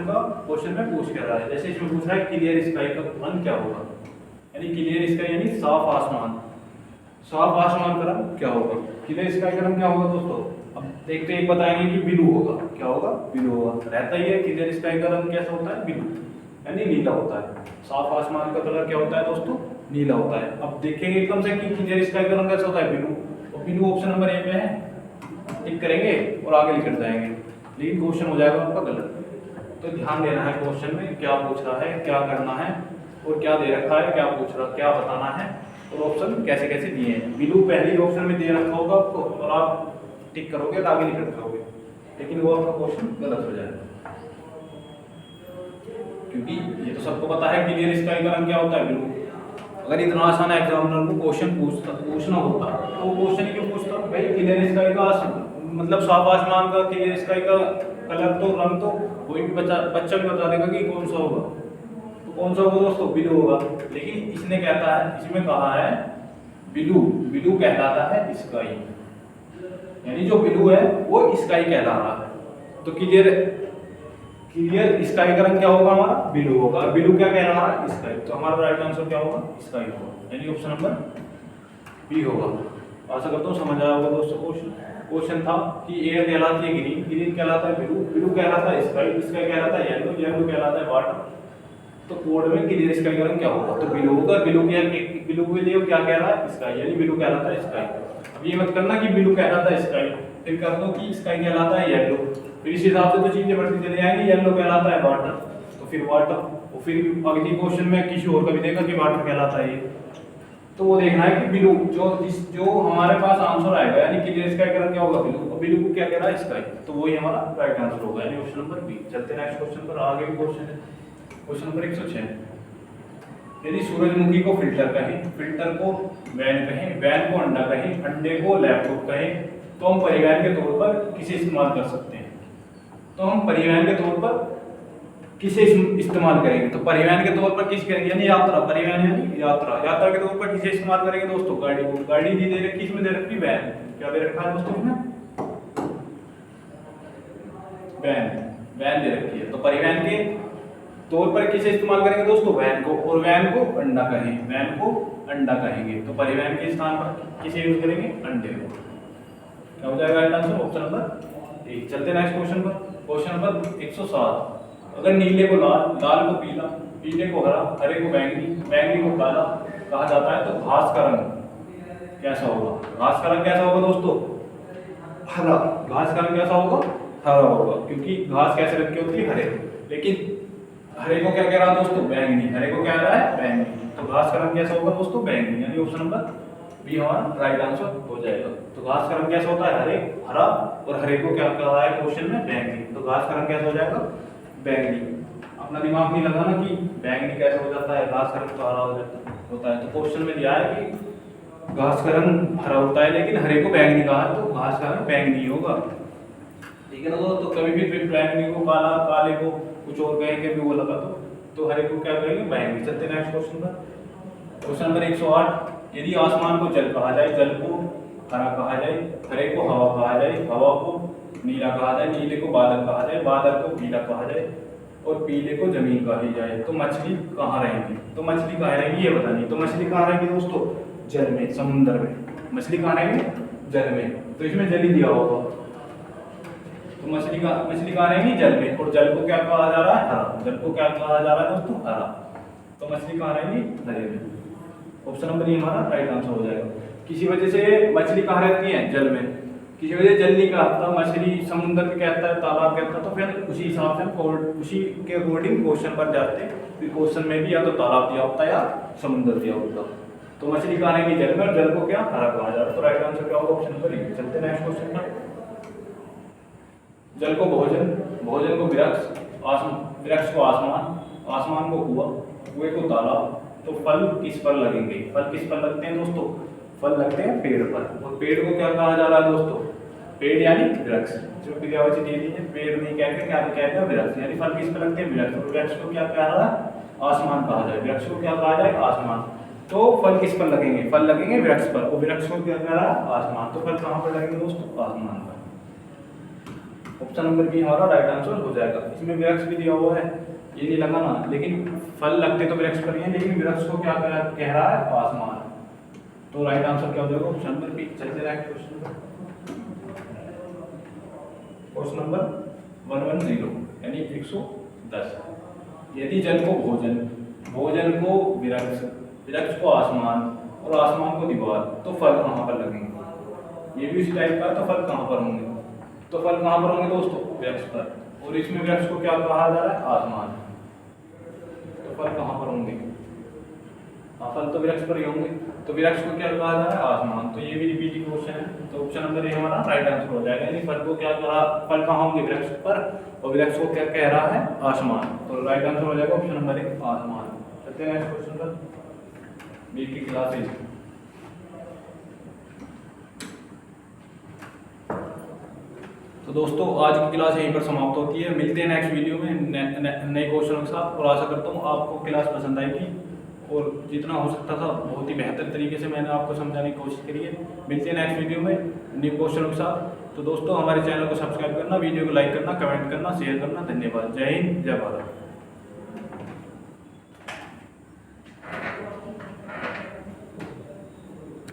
में पूछ क्या रहा है। जैसे इसमें पूछ रहा है क्लियर स्काई का रंग क्या होगा, यानी क्लियर स्काई यानी साफ आसमान, साफ आसमान का रंग क्या होगा? क्लियर स्काई का रंग क्या होगा दोस्तों? अब देखते एक बताएंगे कि ब्लू होगा। क्या होगा? ब्लू होगा। रहता ही है क्लियर स्काई का रंग कैसा होता है? ब्लू, यानी नीला होता है। साफ आसमान का कलर क्या होता है दोस्तों? नीला होता है। अब देखेंगे एकदम से कि क्लियर स्काई का रंग कैसा होता है? ब्लू। और ब्लू ऑप्शन नंबर ए पे है, टिक करेंगे और आगे लिख जाएंगे, लेकिन क्वेश्चन हो जाएगा आपका गलत। तो ध्यान देना है क्वेश्चन में क्या पूछ रहा है, क्या करना है और क्या दे रखा है, क्या पूछ रहा, क्या बताना है और ऑप्शन कैसे कैसे दिए हैं। ब्लू पहले ही ऑप्शन में दे रखा होगा आपको और आप टिक करोगे तो आगे लिख जाओगे, लेकिन वो आपका क्वेश्चन गलत हो जाएगा, क्योंकि ये तो सबको पता है क्लियर स्काई का रंग क्या होता है? ब्लू। अगर इतना आसान एग्जामिनर को क्वेश्चन पूछना होता तो वो क्वेश्चन ही क्यों पूछता? भाई क्लियर स्काई का मतलब साफ आसमान का, क्लियर स्काई का कलर तो, रंग तो कोई भी बच्चा भी बता देगा कि कौन सा होगा। तो कौन सा होगा दोस्तों? ब्लू होगा। लेकिन इसने कहता है, इसमें कहा है ब्लू, ब्लू कहलाता है स्काई, यानी जो ब्लू है वो स्काई कहला रहा है। तो क्लियर स्काई का रंग क्या होगा? हमारा ब्लू होगा। और ब्लू क्या कह रहा है? स्काई। तो हमारा राइट आंसर क्या होगा? स्काई होगा, यानी ऑप्शन नंबर बी होगा। आशा करता हूँ समझ आया होगा दोस्तों। क्वेश्चन था कि एयर कहलाती है ग्रीन, ग्रीन कहलाता है ब्लू, ब्लू कहलाता है स्काई, स्काई कहलाता है येलो, येलो कहलाता है वाटर। तो कोड में क्लियर स्काई का रंग क्या होगा? तो ब्लू होगा। ब्लू के लिए क्या कह रहा है? स्काई, यानी ब्लू कहलाता है स्काई। अब ये मत करना कि ब्लू कहलाता है स्काई, फिर कर दो कि स्काई कहलाता है येलो, फिर इस हिसाब से तो चीजें बढ़ती चली जाएंगी। येलो कहलाता है वाटर, तो फिर वाटर, और फिर अगली क्वेश्चन में किसी और का भी देगा कि वाटर कहलाता है ये। तो वो देखना है कि ब्लू जो हमारे पास आंसर आएगा, यानी क्लियर स्काई का रंग क्या होगा? ब्लू। और ब्लू को क्या कह रहा है? स्काई। तो वही हमारा राइट आंसर होगा, यानी ऑप्शन नंबर बी। चलते हैं नेक्स्ट क्वेश्चन पर। आगे भी क्वेश्चन है, क्वेश्चन नंबर 106। यदि सूरजमुखी को फिल्टर कहें, फिल्टर को वैन कहें, वैन को अंडा कहें, अंडे को लैपटॉप कहें, तो हम परिवहन के तौर पर किसे इस्तेमाल कर सकते हैं? तो हम परिवहन के तौर पर किसे इस्तेमाल करेंगे? तो परिवहन के तौर पर किस करेंगे? यानी यात्रा, परिवहन यानी यात्रा, यात्रा के तौर पर किसे इस्तेमाल करेंगे दोस्तों? गाड़ी को। गाड़ी नहीं दे रखी, इसमें दे रखी वैन। क्या दे रखा है दोस्तों इसमें? वैन, वैन दे रखी है। तो परिवहन के तौर पर किसे इस्तेमाल करेंगे दोस्तों? वैन को। और वैन को अंडा कहें, वैन को अंडा कहेंगे। तो परिवहन के स्थान पर किसे यूज करेंगे? अंडे को। क्या हो जाएगा right answer? Option number A. चलते नेक्स्ट क्वेश्चन पर। Question number 107। अगर नीले को लाल, लाल को पीला, पीले को हरा, हरे को बैंगनी, बैंगनी को काला कहा जाता है, तो घास का रंग कैसा होगा? घास का रंग कैसा होगा दोस्तों? हरा। घास का रंग कैसा होगा? हरा होगा, क्योंकि घास कैसे रंग की होती है? हरे। लेकिन हरे को क्या कह रहा है दोस्तों? बैंगनी। हरे को क्या कह रहा है? बैंगनी। तो घास का रंग कैसा होगा दोस्तों? बैंगनी, यानी ऑप्शन नंबर बी हमारा राइट आंसर हो जाएगा। तो घास का रंग कैसा होता है? हरे, हरा, और हरे को क्या कह रहा है क्वेश्चन में? बैंगनी। तो घास का रंग कैसा हो जाएगा? बैंगनी। अपना दिमाग नहीं लगाना कि बैंगनी कैसे हो जाता है, घास का रंग तो हरा होता है। तो क्वेश्चन में दिया है कि घास का रंग हरा होता है, लेकिन हरे को बैंगनी कहा है, तो घास का रंग बैंगनी होगा। ठीक है ना दोस्तों? तो कभी भी बैंगनी को काला, काले को कुछ और कहेंगे भी वो लगा तो हरे को क्या कहेंगे? बैंगनी। चलते हैं नेक्स्ट क्वेश्चन पर। Question number 108। यदि आसमान को जल कहा जाए, जल को हरा कहा जाए, हरे को हवा कहा जाए, हवा को नीला कहा जाए, नीले को बादल कहा जाए, बादल को पीला कहा जाए, और पीले को जमीन कही जाए, तो मछली कहाँ रहेंगी? तो मछली कहाँ रहेंगी ये बतानी। तो मछली कहाँ रहेंगी दोस्तों? जल में, समुद्र में। मछली कहाँ रहेंगी? जल में। तो इसमें जल ही दिया होगा, तो मछली कहाँ रहेंगी? जल में। और जल को क्या कहा जा रहा है? हरा। जल को क्या कहा जा रहा है दोस्तों? हरा। तो मछली कहाँ रहेंगी? हरे में। ऑप्शन नंबर ये हमारा राइट आंसर हो जाएगा। किसी वजह से मछली कहाँ रहती है? जल में। किसी वजह जल नहीं कहता, मछली समुद्र में कहता है, तालाब कहता है, तो फिर उसी हिसाब से उसी के अकॉर्डिंग क्वेश्चन पर जाते हैं। फिर क्वेश्चन में भी या तो तालाब दिया होता है या समुद्र दिया होता है। तो मछली कहाँ रहेगी? जल में, और जल को क्या? हरा कहा जा रहा है। तो राइट आंसर क्या होगा? Option number A. चलते नेक्स्ट क्वेश्चन पर। जल को भोजन, भोजन को वृक्ष, वृक्ष को आसमान, आसमान को कुआं, कुएं को तालाब, तो फल किस पर लगेंगे? फल किस पर लगते हैं दोस्तों? फल लगते हैं पेड़ पर। और पेड़ को क्या कहा जा रहा है दोस्तों? पेड़ यानी वृक्ष। जो क्रियावाची दे दी है, पेड़ नहीं कहते, क्या कहते हैं? वृक्ष। यानी फल किस पर लगते हैं? वृक्ष। और वृक्ष को क्या कहा रहा है? आसमान कहा जाए। वृक्ष को क्या कहा जाए? आसमान। तो फल किस पर लगेंगे? फल लगेंगे वृक्ष पर, और वृक्ष को क्या कह रहा है? आसमान। तो फल कहाँ पर लगेंगे दोस्तों? आसमान पर। ऑप्शन नंबर बी हमारा राइट आंसर हो जाएगा। इसमें वृक्ष भी दिया हुआ है, ये नहीं लगाना, लेकिन फल लगते तो वृक्ष पर ही है, लेकिन वृक्ष को क्या कह रहा है? आसमान। तो राइट आंसर क्या हो जाएगा? Option number B. चलते रहेंगे क्वेश्चन पर। क्वेश्चन नंबर 110 यानी 110। यदि जल को भोजन, भोजन को वृक्ष, वृक्ष को आसमान और आसमान को दीवार, तो फल कहाँ पर लगेंगे? ये भी उसी टाइप का, तो फल कहाँ पर होंगे? तो फल कहाँ पर होंगे दोस्तों? वृक्ष पर। और इसमें वृक्ष को क्या कहा जा रहा है? आसमान। तो फल कहाँ पर होंगे? हाँ, फल तो वृक्ष पर ही होंगे, तो वृक्ष को क्या कहा जा रहा है? आसमान। तो ये भी रिपीटिंग क्वेश्चन है, तो ऑप्शन नंबर ए हमारा राइट आंसर हो जाएगा। यानी फल को क्या कहा, फल कहाँ होंगे? वृक्ष पर, और वृक्ष को क्या कह रहा है? आसमान। तो राइट आंसर हो जाएगा ऑप्शन नंबर ए, आसमान। चलते हैं नेक्स्ट क्वेश्चन पर। बी की क्लास है। तो दोस्तों आज की क्लास यहीं पर समाप्त होती है। मिलते हैं नेक्स्ट वीडियो में नए क्वेश्चनों के साथ, और आशा करता हूँ आपको क्लास पसंद आएगी, और जितना हो सकता था बहुत ही बेहतर तरीके से मैंने आपको समझाने की कोशिश करी है। मिलते हैं नेक्स्ट वीडियो में न्यू क्वेश्चनों के साथ। तो दोस्तों हमारे चैनल को सब्सक्राइब करना, वीडियो को लाइक करना, कमेंट करना, शेयर करना। धन्यवाद। जय हिंद, जय भारत।